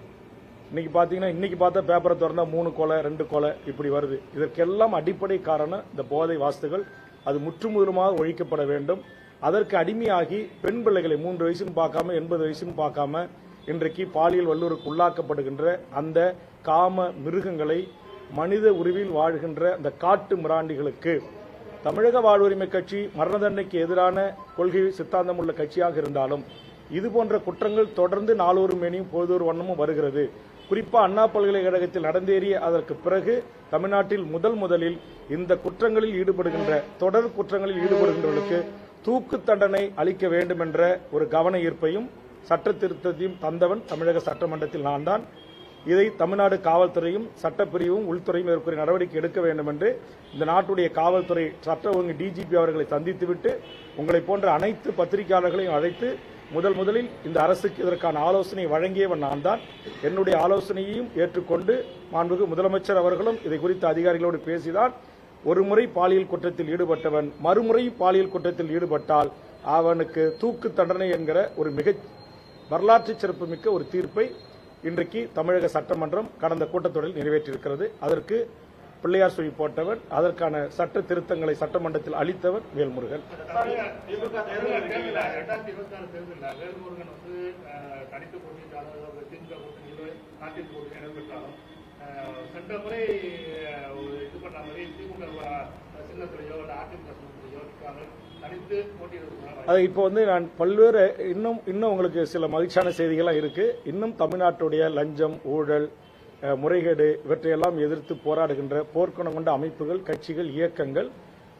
இன்னைக்கு பார்த்தா பேப்பரை திறந்தா 3 கொலை 2 கொலை இப்படி வருது. இதற்கெல்லாம் அடிப்படை காரணம் இந்த போதை வாஸ்துகள். அது முற்றுமுதலுமாக ஒழிக்கப்பட வேண்டும். அதற்கு அடிமையாகி பெண் பிள்ளைகளை 3 வயசுன்னு பார்க்காம 80 வயசுன்னு பார்க்காம இன்றைக்கு பாலியல் வல்லுறவுக்கு உள்ளாக்கப்படுகின்ற அந்த காம மிருகங்களை மனித உருவில் வாழ்கின்ற அந்த காட்டு மிராண்டிகளுக்கு தமிழக வாழ்வுரிமை கட்சி மரண தண்டனைக்கு எதிரான கொள்கை சித்தாந்தம் உள்ள கட்சியாக இருந்தாலும் இதுபோன்ற குற்றங்கள் தொடர்ந்து நாளொரு மேனியும் பொழுதொரு வண்ணமும் வருகிறது. குறிப்பா அண்ணா பல்கலைக்கழகத்தில் நடந்தேறிய அதற்கு பிறகு தமிழ்நாட்டில் முதலில் இந்த குற்றங்களில் ஈடுபடுகின்ற தொடர் குற்றங்களில் ஈடுபடுகின்றவர்களுக்கு தூக்கு தண்டனை அளிக்க வேண்டும் என்ற ஒரு கவன ஈர்ப்பையும் சட்ட திருத்தத்தையும் தந்தவன் தமிழக சட்டமன்றத்தில் நான் தான். இதை தமிழ்நாடு காவல்துறையும் சட்டப்பிரிவும் உள்துறையும் இதற்குரிய நடவடிக்கை எடுக்க வேண்டும் என்று இந்த நாட்டுடைய காவல்துறை சட்ட ஒழுங்கு டிஜிபி அவர்களை சந்தித்துவிட்டு உங்களை போன்ற அனைத்து பத்திரிகையாளர்களையும் அழைத்து முதலில் இந்த அரசுக்கு இதற்கான ஆலோசனை வழங்கியவன் நான் தான். என்னுடைய ஆலோசனையையும் ஏற்றுக்கொண்டு மாண்புமிகு முதலமைச்சர் அவர்களும் இதை குறித்து அதிகாரிகளோடு பேசிதான் ஒரு முறை பாலியல் குற்றத்தில் ஈடுபட்டவன் மறுமுறை பாலியல் குற்றத்தில் ஈடுபட்டால் அவனுக்கு தூக்கு தண்டனை என்கிற ஒரு மிக வரலாற்று சிறப்புமிக்க ஒரு தீர்ப்பை இன்றைக்கு தமிழக சட்டமன்றம் கடந்த கூட்டத்தொடரில் நிறைவேற்றியிருக்கிறது. அதற்கு பிள்ளையார் சொல்லி போட்டவன், அதற்கான சட்ட திருத்தங்களை சட்டமன்றத்தில் அளித்தவன் வேல்முருகன். திமுக தேர்தல் 2026 தேர்தலில் வேல்முருகன் வந்து தனித்து போட்டியிட்டாலும் திமுக கூட்டணியில் நாட்டில் போட்டி இடம்பெற்றாலும் சென்ற முறை இது பண்ண மாதிரி திமுக சின்னத்திலேயோ இல்லை அதிமுக சின்னத்திலேயோ தனித்து போட்டியிடுவதற்கான அது இப்போ வந்து நான் பல்வேறு இன்னும் உங்களுக்கு சில மகிழ்ச்சியான செய்திகள்லாம் இருக்கு. இன்னும் தமிழ்நாட்டுடைய லஞ்சம், ஊழல், முறைகேடு இவற்றையெல்லாம் எதிர்த்து போராடுகின்ற போர்க்குணம் கொண்ட அமைப்புகள், கட்சிகள், இயக்கங்கள்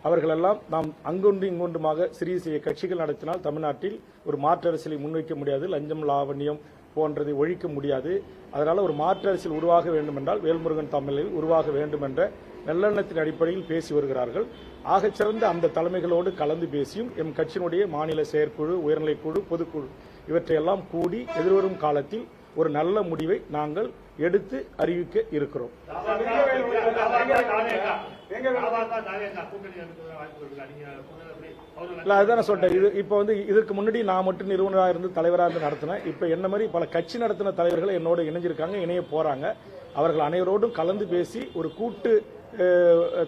அவர்களெல்லாம் நாம் அங்கொன்று இங்கொன்றுமாக சிறிய கட்சிகள் நடத்தினால் தமிழ்நாட்டில் ஒரு மாற்று அரசியலை முன்வைக்க முடியாது. லஞ்சம், லாவண்யம் போன்றதை ஒழிக்க முடியாது. அதனால ஒரு மாற்று அரசியல் உருவாக வேண்டும் என்றால் வேல்முருகன் தமிழில் உருவாக வேண்டும் என்ற நல்லெண்ணத்தின் அடிப்படையில் பேசி வருகிறார்கள். ஆகச்சிறந்த அந்த தலைமைகளோடு கலந்து பேசியும் எம் கட்சியினுடைய மாநில செயற்குழு, உயர்நிலைக்குழு, பொதுக்குழு இவற்றையெல்லாம் கூடி எதிர்வரும் காலத்தில் ஒரு நல்ல முடிவை நாங்கள் எடுத்து அறிவிக்க இருக்கிறோம். அதுதான் சொல்றேன். இது இப்ப வந்து இதற்கு முன்னாடி நான் மட்டும் நிறுவனராக இருந்து தலைவராக இருந்து நடத்தினேன். இப்ப என்ன மாதிரி பல கட்சி நடத்தின தலைவர்கள் என்னோட இணைஞ்சிருக்காங்க, இணைய போறாங்க. அவர்கள் அனைவரோடும் கலந்து பேசி ஒரு கூட்டு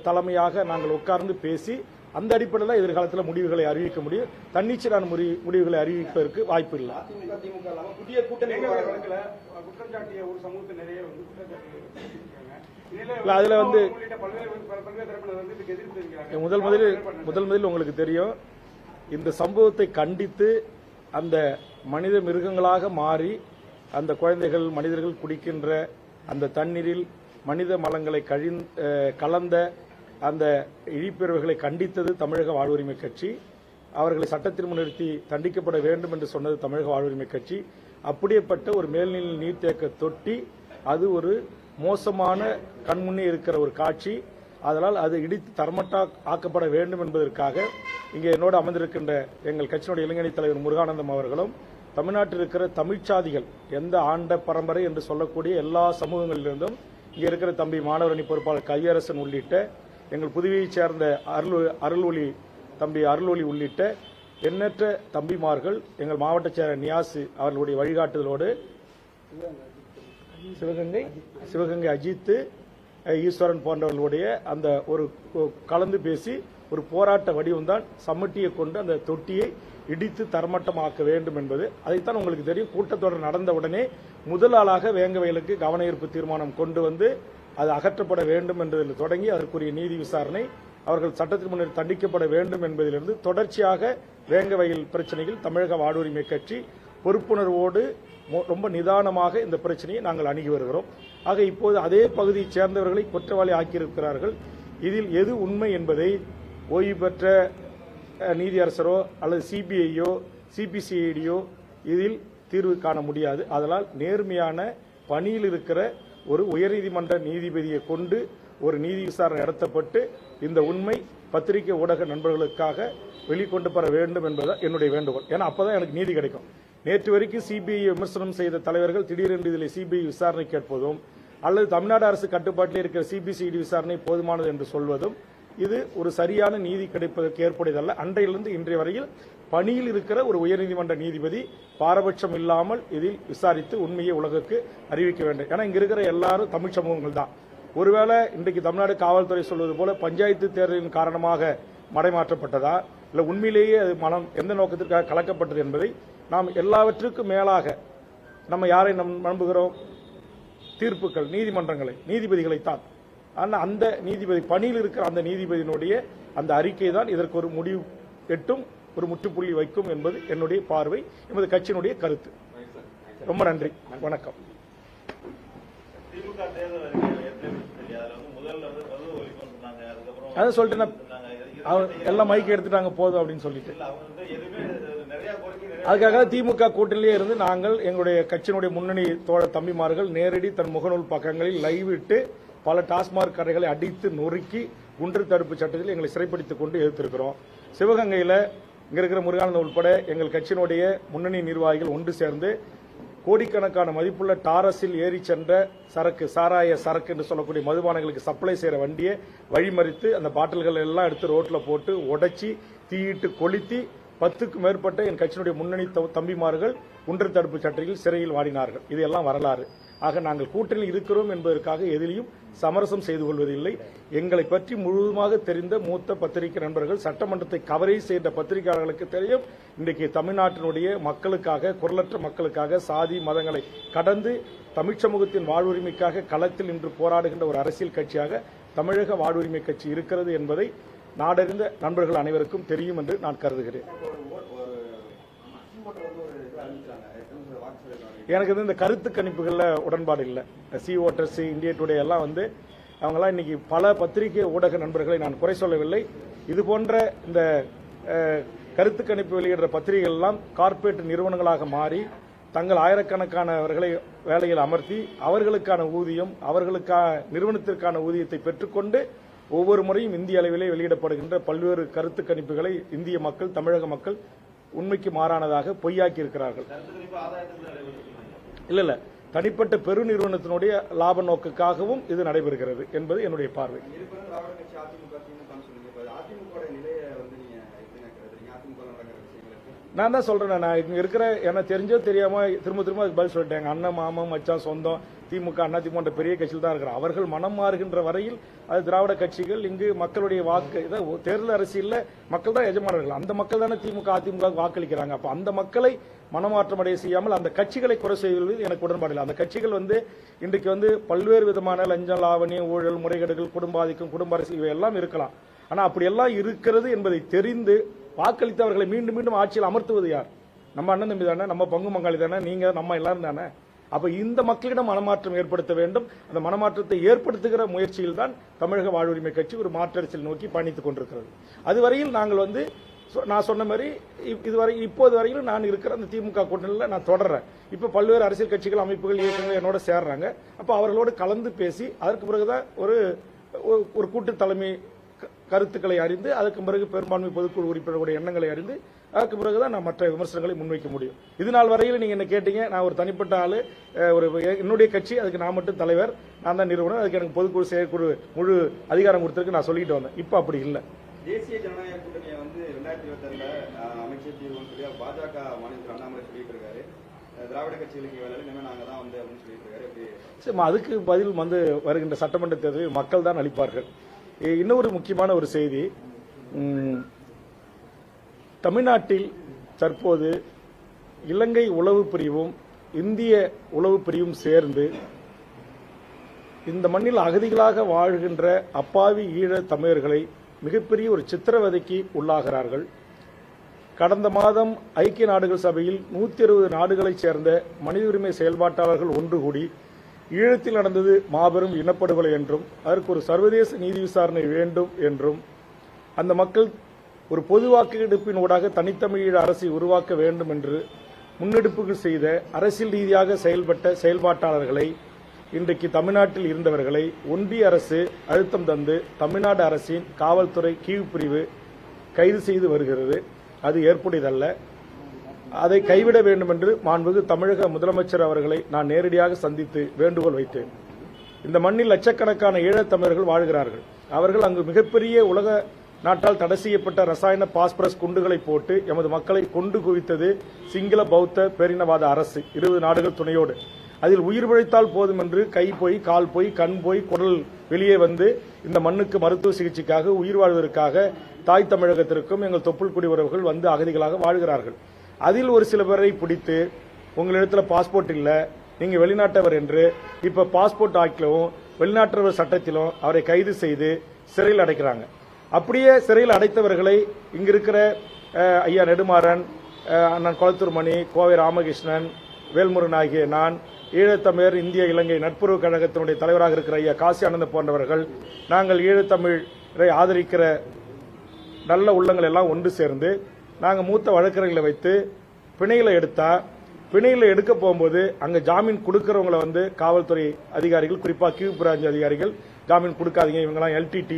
தலைமையாக நாங்கள் உட்கார்ந்து பேசி அந்த அடிப்படையில் எதிர்காலத்தில் முடிவுகளை அறிவிக்க முடியும். தன்னிச்சையான முடிவுகளை அறிவிப்பதற்கு வாய்ப்பு இல்லை. புதிய கூட்டணி குற்றச்சாட்டிய ஒரு சமூகத்தை நிறைய வந்து அதுல வந்து முதலில் உங்களுக்கு தெரியும், இந்த சம்பவத்தை கண்டித்து அந்த மனித மிருகங்களாக மாறி அந்த குழந்தைகள், மனிதர்கள் குடிக்கின்ற அந்த தண்ணீரில் மனித மலங்களை கலந்த அந்த இழிப்பிறவுகளை கண்டித்தது தமிழக வாழ்வுரிமை கட்சி. அவர்களை சட்டத்தில் முன்னிறுத்தி தண்டிக்கப்பட வேண்டும் என்று சொன்னது தமிழக வாழ்வுரிமை கட்சி. அப்படியேப்பட்ட ஒரு மேல்நிலை நீர்த்தேக்க தொட்டி அது ஒரு மோசமான கண்முன்னே இருக்கிற ஒரு காட்சி. அதனால் அது இடித்து தரமட்டா ஆக்கப்பட வேண்டும் என்பதற்காக இங்கே என்னோடு அமர்ந்திருக்கின்ற எங்கள் கட்சியினுடைய இளைஞரணி தலைவர் முருகானந்தம் அவர்களும் தமிழ்நாட்டில் இருக்கிற தமிழ்ச்சாதிகள் எந்த ஆண்ட பரம்பரை என்று சொல்லக்கூடிய எல்லா சமூகங்களிலிருந்தும் இங்கே இருக்கிற தம்பி மாணவரணி பொறுப்பாளர் கையரசன் உள்ளிட்ட எங்கள் புதுவையைச் சேர்ந்த தம்பி அருள்ஒளி உள்ளிட்ட எண்ணற்ற தம்பிமார்கள் எங்கள் மாவட்ட செயலர் நியாசு அவர்களுடைய வழிகாட்டுதலோடு சிவகங்கை அஜித், ஈஸ்வரன் போன்றவர்களுடைய அந்த ஒரு கலந்து பேசி ஒரு போராட்ட வடிவம்தான் சம்மட்டியை கொண்டு அந்த தொட்டியை இடித்து தரமட்டமாக்க வேண்டும் என்பது. அதைத்தான் உங்களுக்கு தெரியும், கூட்டத்தொடர் நடந்தவுடனே முதல் ஆளாக வேங்கவயலுக்கு கவன ஈர்ப்பு தீர்மானம் கொண்டு வந்து அது அகற்றப்பட வேண்டும் என்பதில் தொடங்கி அதற்குரிய நீதி விசாரணை, அவர்கள் சட்டத்தின் முன்னர் தண்டிக்கப்பட வேண்டும் என்பதிலிருந்து தொடர்ச்சியாக வேங்கவயல் பிரச்சனையில் தமிழக வாழ்வுரிமை கட்சி பொறுப்புணர்வோடு ரொம்ப நிதானமாக இந்த பிரச்சனையை நாங்கள் அணுகி வருகிறோம். ஆக இப்போது அதே பகுதியைச் சேர்ந்தவர்களை குற்றவாளி ஆக்கியிருக்கிறார்கள். இதில் எது உண்மை என்பதை ஓய்வு பெற்ற நீதியரசரோ அல்லது சிபிஐயோ சிபிசிஐடியோ இதில் தீர்வு காண முடியாது. அதனால் நேர்மையான பணியில் இருக்கிற ஒரு உயர்நீதிமன்ற நீதிபதியை கொண்டு ஒரு நீதி விசாரணை நடத்தப்பட்டு இந்த உண்மை பத்திரிகை ஊடக நண்பர்களுக்காக வெளிக்கொண்டு பெற வேண்டும் என்பது என்னுடைய வேண்டுகோள். ஏன்னா அப்பதான் எனக்கு நீதி கிடைக்கும். நேற்று வரைக்கும் சிபிஐ விமர்சனம் செய்த தலைவர்கள் திடீரென்று இதில் சிபிஐ விசாரணை கேட்பதும் அல்லது தமிழ்நாடு அரசு கட்டுப்பாட்டில் இருக்கிற சிபிசிஐடி விசாரணை போதுமானது என்று சொல்வதும் இது ஒரு சரியான நீதி கிடைப்பதற்கு ஏற்புடையதல்ல. அன்றையிலிருந்து இன்றைய வரையில் பணியில் இருக்கிற ஒரு உயர்நீதிமன்ற நீதிபதி பாரபட்சம் இல்லாமல் இதில் விசாரித்து உண்மையை உலகுக்கு அறிவிக்க வேண்டும். ஏன்னா இங்க இருக்கிற எல்லாரும் தமிழ் சமூகங்கள் தான். ஒருவேளை இன்றைக்கு தமிழ்நாடு காவல்துறை சொல்வது போல பஞ்சாயத்து தேர்தலின் காரணமாக மடைமாற்றப்பட்டதா இல்ல உண்மையிலேயே அது மனம் எந்த நோக்கத்திற்காக கலக்கப்பட்டது என்பதை நாம் எல்லாவற்றுக்கும் மேலாக நம்ம யாரை நம்புகிறோம்? தீர்ப்புகள், நீதிமன்றங்களை, நீதிபதிகளைத்தான். ஆனால் அந்த நீதிபதி பணியில் இருக்கிற அந்த நீதிபதியினுடைய அந்த அறிக்கை தான் இதற்கு ஒரு முடிவு எட்டும், ஒரு முற்றுப்புள்ளி வைக்கும் என்பது என்னுடைய பார்வை, எமது கட்சியினுடைய கருத்து. ரொம்ப நன்றி, வணக்கம். திமுக தேர்தல் அறிக்கையில் ஏற்கனவே அதுல வந்து முதல்ல வந்து மது ஒழிப்பு சொன்னாங்க, அதுக்கப்புறம் அதை சொல்லிட்டு எல்லாம் மைக்கு எடுத்துட்டாங்க போதும் அப்படின்னு சொல்லிட்டு அவங்க வந்து எதுவுமே நிறைய கோரிக்கை அதுக்காக திமுக கூட்டணியிலே இருந்து நாங்கள் எங்களுடைய கட்சியினுடைய முன்னணி தோழர் தம்பிமார்கள் நேரடி தன் முகநூல் பக்கங்களில் லைவ் இட்டு பல டாஸ்மாக் கடைகளை அடித்து நொறுக்கி குண்டர் தடுப்பு சட்டத்தில் எங்களை சிறைப்படுத்திக் கொண்டு எதிர்த்திருக்கிறோம். சிவகங்கையில் இங்க இருக்கிற முருகானந்தம் உட்பட எங்கள் கட்சியினுடைய முன்னணி நிர்வாகிகள் ஒன்று சேர்ந்து கோடிக்கணக்கான மதிப்புள்ள டாரஸில் ஏறி சென்ற சரக்கு, சாராய சரக்கு என்று சொல்லக்கூடிய மதுபானங்களுக்கு சப்ளை செய்யற வண்டியை வழிமறித்து அந்த பாட்டில்கள் எல்லாம் எடுத்து ரோட்ல போட்டு உடைச்சி தீயிட்டு கொளுத்தி 10க்கும் மேற்பட்ட என் கட்சியினுடைய முன்னணி தம்பிமார்கள் குண்டர் தடுப்பு சட்டத்தில் சிறையில் வாடினார்கள். இதெல்லாம் வரலாறு. ஆக நாங்கள் கூட்டணியில் இருக்கிறோம் என்பதற்காக எதிலையும் சமரசம் செய்து கொள்வதில்லை. எங்களை பற்றி முழுவதுமாக தெரிந்த மூத்த பத்திரிகை நண்பர்கள், சட்டமன்றத்தை கவரேஜ் செய்த பத்திரிகையாளர்களுக்கு தெரியும், இன்றைக்கு தமிழ்நாட்டினுடைய மக்களுக்காக, குரலற்ற மக்களுக்காக, சாதி மதங்களை கடந்து தமிழ் சமூகத்தின் வாழ்வுரிமைக்காக களத்தில் நின்று போராடுகின்ற ஒரு அரசியல் கட்சியாக தமிழக வாழ்வுரிமை கட்சி இருக்கிறது என்பதை நாடறிந்த நண்பர்கள் அனைவருக்கும் தெரியும் என்று நான் கருதுகிறேன். எனக்கு இந்த கருத்து கணிப்புகள்ல உடன்பாடு இல்லை. சி ஓட்டர்ஸ், இந்தியா டுடே எல்லாம் வந்து அவங்கெல்லாம் இன்னைக்கு பல பத்திரிகை ஊடக நண்பர்களை நான் குறை சொல்லவில்லை. இது போன்ற இந்த கருத்து கணிப்பு வெளியிடுற பத்திரிகைகள் எல்லாம் கார்ப்பரேட் நிறுவனங்களாக மாறி தங்கள் ஆயிரக்கணக்கானவர்களை வேலையில் அமர்த்தி அவர்களுக்கான ஊதியம், அவர்களுக்கான நிறுவனத்திற்கான ஊதியத்தை பெற்றுக்கொண்டு ஒவ்வொரு முறையும் இந்திய அளவிலே வெளியிடப்படுகின்ற பல்வேறு கருத்து கணிப்புகளை இந்திய மக்கள், தமிழக மக்கள் உண்மைக்கு மாறானதாக பொய்யாக்கி இருக்கிறார்கள். இல்ல தனிப்பட்ட பெரு நிறுவனத்தினுடைய லாப நோக்குக்காகவும் இது நடைபெறுகிறது என்பது என்னுடைய பார்வை. நான் தான் சொல்றேன், நான் இங்க இருக்கிற எனக்கு தெரிஞ்சோ தெரியாம திரும்ப அதுக்கு பதில் சொல்லிட்டேன். அண்ணன், மாமன், மச்சான், சொந்தம், திமுக, அண்ணா திமுக பெரிய கட்சியில் தான் இருக்கிறார். அவர்கள் மனம் மாறுகின்ற வரையில் அது திராவிட கட்சிகள் இங்கு மக்களுடைய வாக்கு, தேர்தல் அரசியல்ல மக்கள் தான் எஜமானர்கள். அந்த மக்கள் தானே திமுக, அதிமுக வாக்களிக்கிறாங்க. அப்ப அந்த மக்களை மனமாற்றம் அடைய செய்யாமல் அந்த கட்சிகளை குறை செய்வது எனக்கு உடன்பாடில்லை. அந்த கட்சிகள் இன்றைக்கு பல்வேறு விதமான லஞ்சம், லாவணியம், ஊழல், முறைகேடுகள், குடும்பாதிக்கம், குடும்ப அரசியல் இவையெல்லாம் இருக்கலாம். ஆனா அப்படி எல்லாம் இருக்கிறது என்பதை தெரிந்து வாக்களித்து அவர்களை மீண்டும் மீண்டும் ஆட்சியில் அமர்த்துவது யார்? நம்ம அண்ணன் தம்பி தானே, நம்ம பங்கு பங்காளி தானே, நீங்க நம்ம எல்லாரும் தானே. அப்ப இந்த மக்களிடம் மனமாற்றம் ஏற்படுத்த வேண்டும். அந்த மனமாற்றத்தை ஏற்படுத்துகிற முயற்சியில் தான் தமிழக வாழ்வுரிமை கட்சி ஒரு மாற்று அரசியல் நோக்கி பயணித்துக் கொண்டிருக்கிறது. அதுவரையில் நாங்கள் நான் சொன்ன மாதிரி இப்போது வரையிலும் நான் இருக்கிற அந்த திமுக கூட்டணியில் நான் தொடர்றேன். இப்ப பல்வேறு அரசியல் கட்சிகள், அமைப்புகள், இயக்கங்கள் என்னோட சேர்றாங்க. அப்ப அவர்களோடு கலந்து பேசி அதற்கு பிறகுதான் ஒரு கூட்டு தலைமை கருத்துக்களை அறிந்து அதற்கு பிறகு பெரும்பான்மை பொதுக்குழு உறுப்பினர்களுடைய எண்ணங்களை அறிந்து அதற்கு பிறகுதான் நான் மற்ற விமர்சனங்களை முன்வைக்க முடியும். இது நாள் வரையில் நீங்க என்ன கேட்டீங்க, நான் ஒரு தனிப்பட்ட ஆளு, என்னுடைய கட்சி, அதுக்கு நான் மட்டும் தலைவர், நான் தான் நிறுவனர், அதுக்கு எனக்கு பொதுக்குழு செயற்குழு முழு அதிகாரம் கொடுத்திருக்கு நான் சொல்லிட்டு வந்தேன். இப்ப அப்படி இல்லை. தேசிய ஜனநாயக கூட்டணியை 2026 அமைச்சர் தீர்வுன்னு சொல்லி பாஜக மாநில அண்ணாமலை சொல்லிட்டு இருக்காரு. திராவிட கட்சிகளுக்கு வேலை இனிமே நாங்க தான் அப்படின்னு சொல்லிட்டு இருக்காரு. அதுக்கு பதில் வருகின்ற சட்டமன்ற தேர்தலில் மக்கள் தான் அளிப்பார்கள். இன்னொரு முக்கியமான ஒரு செய்தி, தமிழ்நாட்டில் தற்போது இலங்கை உளவு பிரிவும் இந்திய உளவு பிரிவும் சேர்ந்து இந்த மண்ணில் அகதிகளாக வாழ்கின்ற அப்பாவி ஈழ தமிழர்களை மிகப்பெரிய ஒரு சித்திரவதைக்கு உள்ளாகிறார்கள். கடந்த மாதம் ஐக்கிய நாடுகள் சபையில் 120 நாடுகளைச் சேர்ந்த மனித உரிமை செயல்பாட்டாளர்கள் ஒன்று கூடி ஈழத்தில் நடந்தது மாபெரும் இனப்படுகொலை என்றும் அதற்கு ஒரு சர்வதேச நீதி விசாரணை வேண்டும் என்றும் அந்த மக்கள் ஒரு பொது வாக்கெடுப்பின் ஊடாக தனித்தமிழீழ அரசை உருவாக்க வேண்டும் என்று முன்னெடுப்புகள் செய்த அரசியல் ரீதியாக செயல்பட்ட செயல்பாட்டாளர்களை, இன்றைக்கு தமிழ்நாட்டில் இருந்தவர்களை ஒன்றிய அரசு அழுத்தம் தந்து தமிழ்நாடு அரசின் காவல்துறை கீழ்பிரிவு கைது செய்து வருகிறது. அது ஏற்புடையதல்ல. அதை கைவிட வேண்டும் என்று மாண்புமிகு தமிழக முதலமைச்சர் அவர்களை நான் நேரடியாக சந்தித்து வேண்டுகோள் வைத்தேன். இந்த மண்ணில் லட்சக்கணக்கான ஈழத்தமிழர்கள் வாழ்கிறார்கள். அவர்கள் அங்கு மிகப்பெரிய உலக நாட்டால் தடை செய்யப்பட்ட ரசாயன பாஸ்பரஸ் குண்டுகளை போட்டு எமது மக்களை கொண்டு குவித்தது சிங்கள பௌத்த பேரினவாத அரசு 20 நாடுகள் துணையோடு. அதில் உயிர் பிழைத்தால் போதும் என்று கை போய், கால் போய், கண் போய், குடல் வெளியே வந்து இந்த மண்ணுக்கு மருத்துவ சிகிச்சைக்காக, உயிர் வாழ்வதற்காக தாய் தமிழகத்திற்கும் எங்கள் தொப்புள் குடி உறவுகள் வந்து அகதிகளாக வாழ்கிறார்கள். அதில் ஒரு சில பேரை பிடித்து உங்களிடத்துல பாஸ்போர்ட் இல்லை, நீங்க வெளிநாட்டவர் என்று இப்ப பாஸ்போர்ட் ஆக்டிலும் வெளிநாட்டவர் சட்டத்திலும் அவரை கைது செய்து சிறையில் அடைக்கிறாங்க. அப்படியே சிறையில் அடைத்தவர்களை இங்க இருக்கிற ஐயா நெடுமாறன், அண்ணன் கொளத்தூர் மணி, கோவை ராமகிருஷ்ணன், வேல்முருகன் ஆகிய நான், ஈழத்தமிழர் இந்திய இலங்கை நட்புறவு கழகத்தினுடைய தலைவராக இருக்கிற ஐயா காசி ஆனந்த் போன்றவர்கள், நாங்கள் ஈழத்தமிழரை ஆதரிக்கிற நல்ல உள்ளங்கள் எல்லாம் ஒன்று சேர்ந்து நாங்கள் மூத்த வழக்கறிஞர்களை வைத்து பிணையில் எடுக்க போகும்போது அங்க ஜாமீன் கொடுக்கறவங்களை வந்து காவல்துறை அதிகாரிகள், குறிப்பா கியூ பிரான்ச் அதிகாரிகள் ஜாமீன் கொடுக்காதீங்க, இவங்கெல்லாம் LTT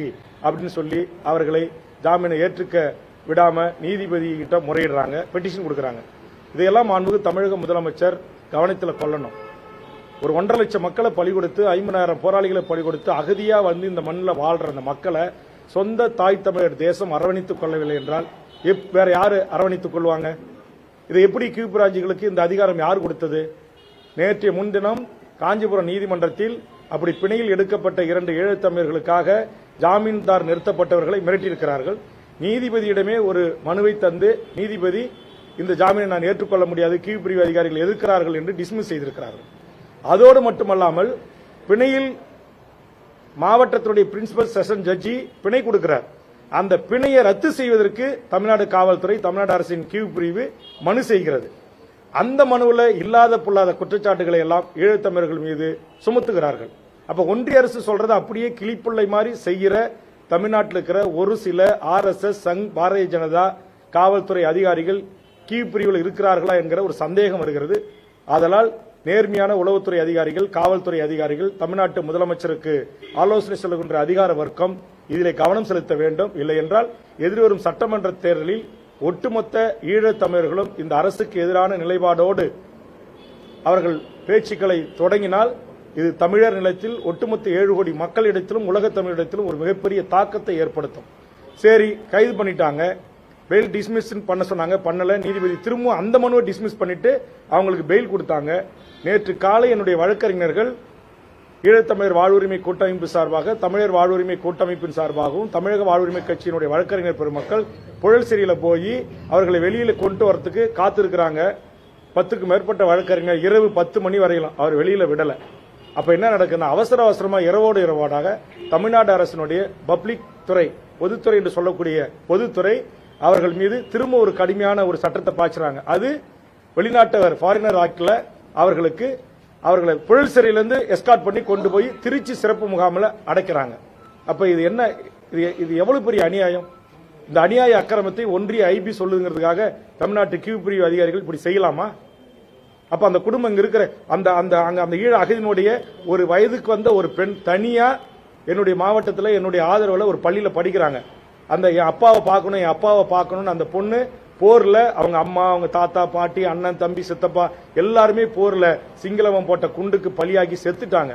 அப்படின்னு சொல்லி அவர்களை ஜாமீனை ஏற்றுக்க விடாம நீதிபதி கிட்ட முறையிடுறாங்க, பெட்டிஷன் கொடுக்கறாங்க. இதையெல்லாம் மாண்புமிகு தமிழக முதலமைச்சர் கவனத்தில் கொள்ளணும். ஒரு 1.5 லட்சம் மக்களை பலி கொடுத்து 50,000 போராளிகளை பலி கொடுத்து அகதியா வந்து இந்த மண்ணில் வாழ்ற அந்த மக்களை சொந்த தாய் தமிழர் தேசம் அரவணைத்துக் கொள்ளவில்லை என்றால் வேற யாரு அரவணைத்துக் கொள்வாங்க? இதை எப்படி கியூ பிராஞ்சுகளுக்கு இந்த அதிகாரம் யார் கொடுத்தது? நேற்றைய முன்தினம் காஞ்சிபுரம் நீதிமன்றத்தில் அப்படி பிணையில் எடுக்கப்பட்ட 2 ஈழத்தமிழர்களுக்காக ஜாமீன்தார் நிறுத்தப்பட்டவர்களை மிரட்டியிருக்கிறார்கள். நீதிபதியிடமே ஒரு மனுவை தந்து நீதிபதி இந்த ஜாமீனை நான் ஏற்றுக்கொள்ள முடியாது, கியூ பிரிவு அதிகாரிகள் எதிர்க்கிறார்கள் என்று டிஸ்மிஸ் செய்திருக்கிறார்கள். அதோடு மட்டுமல்லாமல் பிணையில் மாவட்டத்தினுடைய பிரின்சிபல் செஷன் ஜட்ஜி பிணை கொடுக்கிறார். அந்த பிணையை ரத்து செய்வதற்கு தமிழ்நாடு காவல்துறை, தமிழ்நாடு அரசின் கியூ பிரிவு மனு செய்கிறது. அந்த மனுவில் இல்லாத பொல்லாத குற்றச்சாட்டுகளை எல்லாம் ஈழத்தமிழர்கள் மீது சுமத்துகிறார்கள். அப்ப ஒன்றிய அரசு சொல்றதை அப்படியே கிளிப்பிள்ளை மாதிரி செய்கிற தமிழ்நாட்டில் இருக்கிற ஒரு சில RSS, சங், பாரதிய ஜனதா காவல்துறை அதிகாரிகள் கியூ பிரிவில் இருக்கிறார்களா என்கிற ஒரு சந்தேகம் வருகிறது. ஆதலால் நேர்மையான உளவுத்துறை அதிகாரிகள், காவல்துறை அதிகாரிகள், தமிழ்நாட்டு முதலமைச்சருக்கு ஆலோசனை சொல்லுகின்ற அதிகார வர்க்கம் இதிலே கவனம் செலுத்த வேண்டும். இல்லை என்றால் எதிர்வரும் சட்டமன்ற தேர்தலில் ஒட்டுமொத்த ஈழத்தமிழர்களும் இந்த அரசுக்கு எதிரான நிலைப்பாடோடு அவர்கள் பேச்சுக்களை தொடங்கினால் இது தமிழர் நிலத்தில் ஒட்டுமொத்த 7 கோடி மக்களிடத்திலும் உலக தமிழிடத்திலும் ஒரு மிகப்பெரிய தாக்கத்தை ஏற்படுத்தும். சரி, கைது பண்ணிட்டாங்க, பெயில் டிஸ்மிஸ் பண்ண சொன்னாங்க, பண்ணல. நீதிபதி திரும்ப அந்த மனுவை டிஸ்மிஸ் பண்ணிட்டு அவங்களுக்கு பெயில் கொடுத்தாங்க. நேற்று காலை என்னுடைய வழக்கறிஞர்கள் ஈழத்தமிழர் வாழ்வுரிமை கூட்டமைப்பு சார்பாக, தமிழர் வாழ்வுரிமை கூட்டமைப்பின் சார்பாகவும் தமிழக வாழ்வுரிமை கட்சியினுடைய வழக்கறிஞர் பெருமக்கள் புழல் சிறையில் போய் அவர்களை வெளியில கொண்டு வரத்துக்கு காத்திருக்கிறாங்க. 10க்கும் மேற்பட்ட வழக்கறிஞர் இரவு 10 மணி வரையிலும் அவர் வெளியில விடல. அப்ப என்ன நடக்குதுன்னா அவசரமா இரவோடாக தமிழ்நாடு அரசினுடைய பப்ளிக் துறை, பொதுத்துறை என்று சொல்லக்கூடிய பொதுத்துறை அவர்கள் மீது திரும்ப ஒரு கடுமையான ஒரு சட்டத்தை பாய்ச்சுறாங்க. அது வெளிநாட்டவர் ஃபாரினர் ஆக்ட்ல அவர்களை புழல் சிறையிலிருந்து எஸ்கார்ட் பண்ணி கொண்டு போய் திருச்சி சிறப்பு முகாமில் அடைக்கிறாங்க. அப்ப இது என்ன, இது எவ்வளவு பெரிய அநியாயம்? இந்த அநியாய அக்கிரமத்தை ஒன்றிய IB சொல்லுங்கிறதுக்காக தமிழ்நாட்டு கியூ பிரிவு அதிகாரிகள் இப்படி செய்யலாமா? அப்ப அந்த குடும்பம் இங்க இருக்கிற அந்த ஈழ அகதியினுடைய ஒரு வயதுக்கு வந்த ஒரு பெண் தனியா என்னுடைய மாவட்டத்தில் என்னுடைய ஆதரவுல ஒரு பள்ளியில படிக்கிறாங்க. அந்த என் அப்பாவை பார்க்கணும்னு அந்த பொண்ணு போர்ல அவங்க அம்மா, அவங்க தாத்தா, பாட்டி, அண்ணன், தம்பி, சித்தப்பா எல்லாருமே போர்ல சிங்களவன் போட்ட குண்டுக்கு பலியாகி செத்துட்டாங்க.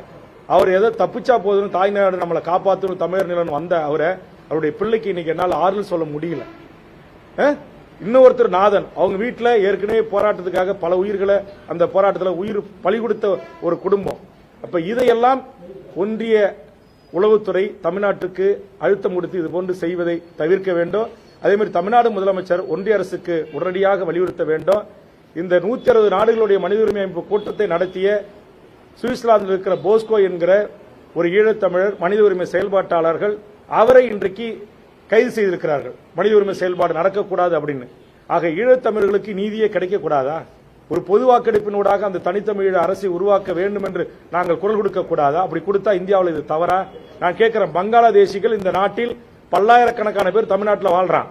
அவர் ஏதோ தப்பிச்சா போதுன்னு தாய்நாடு நம்மளை காப்பாற்றணும் தமிழர் நிலம் வந்த அவருடைய பிள்ளைக்கு இன்னைக்கு என்னால் ஆறுதல் சொல்ல முடியல. இன்னொருத்தர் நாதன், அவங்க வீட்டில் ஏற்கனவே போராட்டத்துக்காக பல உயிர்களை அந்த போராட்டத்தில் உயிர் பலி கொடுத்த ஒரு குடும்பம். அப்ப இதையெல்லாம் ஒன்றிய உளவுத்துறை தமிழ்நாட்டுக்கு அழுத்தம் கொடுத்து இது போன்று செய்வதை தவிர்க்க வேண்டும். அதே மாதிரி தமிழ்நாடு முதலமைச்சர் ஒன்றிய அரசுக்கு உடனடியாக வலியுறுத்த வேண்டும். இந்த 160 நாடுகளுடைய மனித உரிமை அமைப்பு கூட்டத்தை நடத்திய சுவிட்சர்லாந்தில் இருக்கிற போஸ்கோ என்கிற ஒரு ஈழத்தமிழர் மனித உரிமை செயல்பாட்டாளர்கள் அவரை இன்றைக்கு கைது செய்திருக்கிறார்கள். மனித உரிமை செயல்பாடு நடக்கக்கூடாது அப்படின்னு. ஆக ஈழத்தமிழர்களுக்கு நீதியே கிடைக்கக்கூடாதா? ஒரு பொது வாக்கெடுப்பினூடாக அந்த தனித்தமிழ் அரசை உருவாக்க வேண்டும் என்று நாங்கள் குரல் கொடுக்க கூடாதா? அப்படி கொடுத்தா இந்தியாவில் இது தவறா? நான் கேட்கிறேன், பங்களாதேசிகள் இந்த நாட்டில் பல்லாயிரக்கணக்கான பேர் தமிழ்நாட்டில் வாழ்றான்.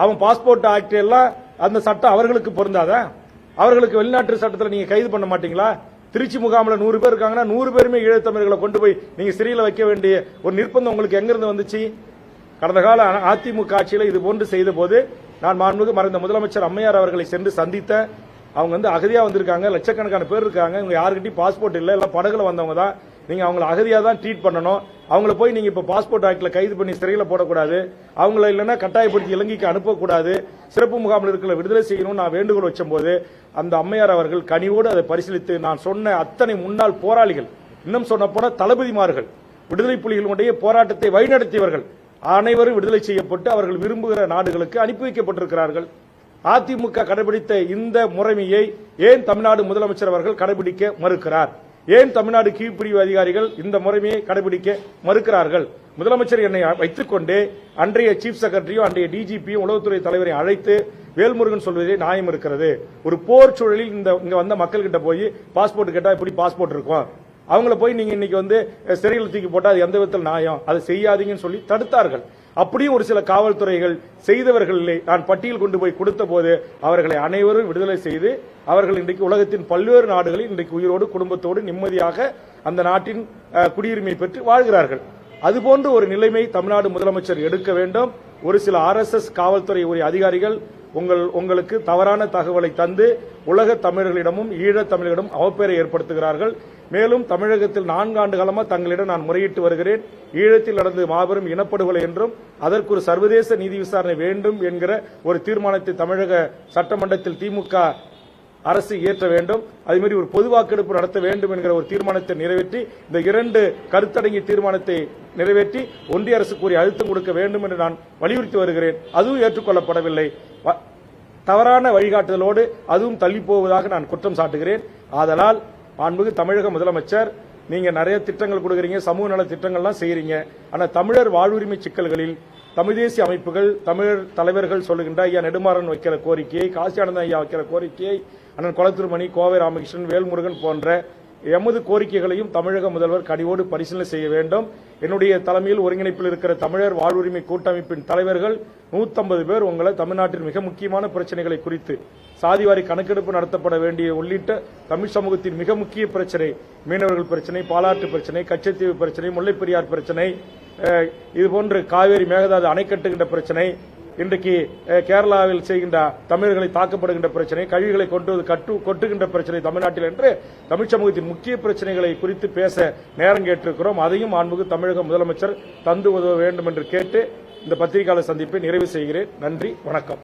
அவன் பாஸ்போர்ட் ஆக்ட் எல்லாம் அந்த சட்டம் அவர்களுக்கு பொருந்தாதா? அவர்களுக்கு வெளிநாட்டு சட்டத்தில் நீங்க கைது பண்ண மாட்டீங்களா? திருச்சி முகாமில் 100 பேர் இருக்காங்கன்னா 100 பேருமே ஈழத்தமிழர்களை கொண்டு போய் நீங்க சிறையில் வைக்க வேண்டிய ஒரு நிர்பந்தம் உங்களுக்கு எங்கிருந்து வந்துச்சு? கடந்த கால அதிமுக ஆட்சியில் இது போன்று செய்த போது நான் மாண்புமிகு மறைந்த முதலமைச்சர் அம்மையார் அவர்களை சென்று சந்தித்த. அவங்க அகதியா வந்திருக்காங்க, லட்சக்கணக்கான பேர் இருக்காங்க, இவங்க யாருக்கிட்டையும் பாஸ்போர்ட் இல்லை, எல்லாம் படகுல வந்தவங்க தான். நீங்க அவங்களை அகதியா தான் ட்ரீட் பண்ணணும். அவங்கள போய் நீங்க இப்ப பாஸ்போர்ட் ஆக்ட்ல கைது பண்ணி சிறையில் போடக்கூடாது. அவங்கள இல்லைன்னா கட்டாயப்படுத்தி இலங்கைக்கு அனுப்பக்கூடாது, சிறப்பு முகாமில் இருக்கிற விடுதலை செய்யணும்னு நான் வேண்டுகோள் வச்ச போது அந்த அம்மையார் அவர்கள் கனிவோடு அதை பரிசீலித்து நான் சொன்ன அத்தனை முன்னாள் போராளிகள், இன்னும் சொன்ன போன தளபதிமார்கள், விடுதலை புலிகளுடைய போராட்டத்தை வழிநடத்தியவர்கள் அனைவரும் விடுதலை செய்யப்பட்டு அவர்கள் விரும்புகிற நாடுகளுக்கு அனுப்பி வைக்கப்பட்டிருக்கிறார்கள். அதிமுக கடைபிடித்த இந்த முறைமையை ஏன் தமிழ்நாடு முதலமைச்சர் அவர்கள் கடைபிடிக்க மறுக்கிறார்? ஏன் தமிழ்நாடு கீழ்பிரிவு அதிகாரிகள் இந்த முறைமையை கடைபிடிக்க மறுக்கிறார்கள்? முதலமைச்சர் என்னை வைத்துக் கொண்டு அன்றைய சீஃப் செக்ரட்டரியும் அன்றைய டிஜிபியும் உளவுத்துறை தலைவரை அழைத்து வேல்முருகன் சொல்வதே நியாயம் இருக்கிறது. ஒரு போர் சூழலில் இங்க வந்த மக்கள் கிட்ட போய் பாஸ்போர்ட் கேட்டா எப்படி பாஸ்போர்ட் இருக்கும், அவங்கள போய் நீங்க இன்னைக்கு சிறையில் தூக்கி போட்டா அது எந்த விதத்தில் நியாயம், அதை செய்யாதீங்கன்னு சொல்லி தடுத்தார்கள். அப்படியும் ஒரு சில காவல்துறைகள் செய்தவர்களை நான் பட்டியல் கொண்டு போய் கொடுத்த போது அவர்களை அனைவரும் விடுதலை செய்து அவர்கள் இன்றைக்கு உலகத்தின் பல்வேறு நாடுகளில் இன்றைக்கு உயிரோடு குடும்பத்தோடு நிம்மதியாக அந்த நாட்டின் குடியுரிமை பெற்று வாழ்கிறார்கள். அதுபோன்ற ஒரு நிலைமை தமிழ்நாடு முதலமைச்சர் எடுக்க வேண்டும். ஒரு சில RSS காவல்துறை அதிகாரிகள் உங்களுக்கு தவறான தகவலை தந்து உலக தமிழர்களிடமும் ஈழத் தமிழர்களிடம் அவப்பெயரை ஏற்படுத்துகிறார்கள். மேலும் தமிழகத்தில் 4 ஆண்டு காலமாக தங்களிடம் நான் முறையிட்டு வருகிறேன். ஈழத்தில் நடந்த மாபெரும் இனப்படுகொலை என்றும் அதற்கு ஒரு சர்வதேச நீதி விசாரணை வேண்டும் என்கிற ஒரு தீர்மானத்தை தமிழக சட்டமன்றத்தில் திமுக அரசு இயற்ற வேண்டும். அதேமாதிரி ஒரு பொது வாக்கெடுப்பு நடத்த வேண்டும் என்கிற ஒரு தீர்மானத்தை நிறைவேற்றி இந்த 2 கருத்தடங்கிய தீர்மானத்தை நிறைவேற்றி ஒன்றிய அரசு கூறி அழுத்தம் கொடுக்க வேண்டும் என்று நான் வலியுறுத்தி வருகிறேன். அதுவும் ஏற்றுக்கொள்ளப்படவில்லை. தவறான வழிகாட்டுதலோடு அதுவும் தள்ளி போவதாக நான் குற்றம் சாட்டுகிறேன். ஆதலால் மாண்புமிகு தமிழக முதலமைச்சர், நீங்க நிறைய திட்டங்கள் கொடுக்குறீங்க, சமூக நல திட்டங்கள்லாம் செய்யறீங்க. ஆனா தமிழர் வாழ்வுரிமை சிக்கல்களில் தமிழ் தேசிய அமைப்புகள் தமிழர் தலைவர்கள் சொல்லுகின்ற ஐயா நெடுமாறன் வைக்கிற கோரிக்கையை, காசி ஆனந்தன் ஐயா வைக்கிற கோரிக்கையை, அண்ணன் கொளத்தூர்மணி, கோவை ராமகிருஷ்ணன், வேல்முருகன் போன்ற எமது கோரிக்கைகளையும் தமிழக முதல்வர் கனிவோடு பரிசீலனை செய்ய வேண்டும். என்னுடைய தலைமையில் ஒருங்கிணைப்பில் இருக்கிற தமிழர் வாழ்வுரிமை கூட்டமைப்பின் தலைவர்கள் 150 பேர் உங்களை தமிழ்நாட்டின் மிக முக்கியமான பிரச்சனைகளை குறித்து சாதிவாரி கணக்கெடுப்பு நடத்தப்பட வேண்டிய உள்ளிட்ட தமிழ் சமூகத்தின் மிக முக்கிய பிரச்சனை, மீனவர்கள் பிரச்சனை, பாலாற்று பிரச்சனை, கச்சத்தீவு பிரச்சனை, முல்லைப்பெரியார் பிரச்சனை, இதுபோன்று காவேரி மேகதாது அணை கட்டுகின்ற பிரச்சனை, இன்றைக்கு கேரளாவில் செய்கின்ற தமிழர்களை தாக்கப்படுகின்ற பிரச்சனை, கழிவுகளை கொட்டுகின்ற பிரச்சனை தமிழ்நாட்டில் என்று தமிழ் சமூகத்தின் முக்கிய பிரச்சனைகளை குறித்து பேச நேரம் கேட்டிருக்கிறோம். அதையும் மாண்புமிகு தமிழக முதலமைச்சர் தந்து உதவ வேண்டும் என்று கேட்டு இந்த பத்திரிகையாளர் சந்திப்பை நிறைவு செய்கிறேன். நன்றி, வணக்கம்.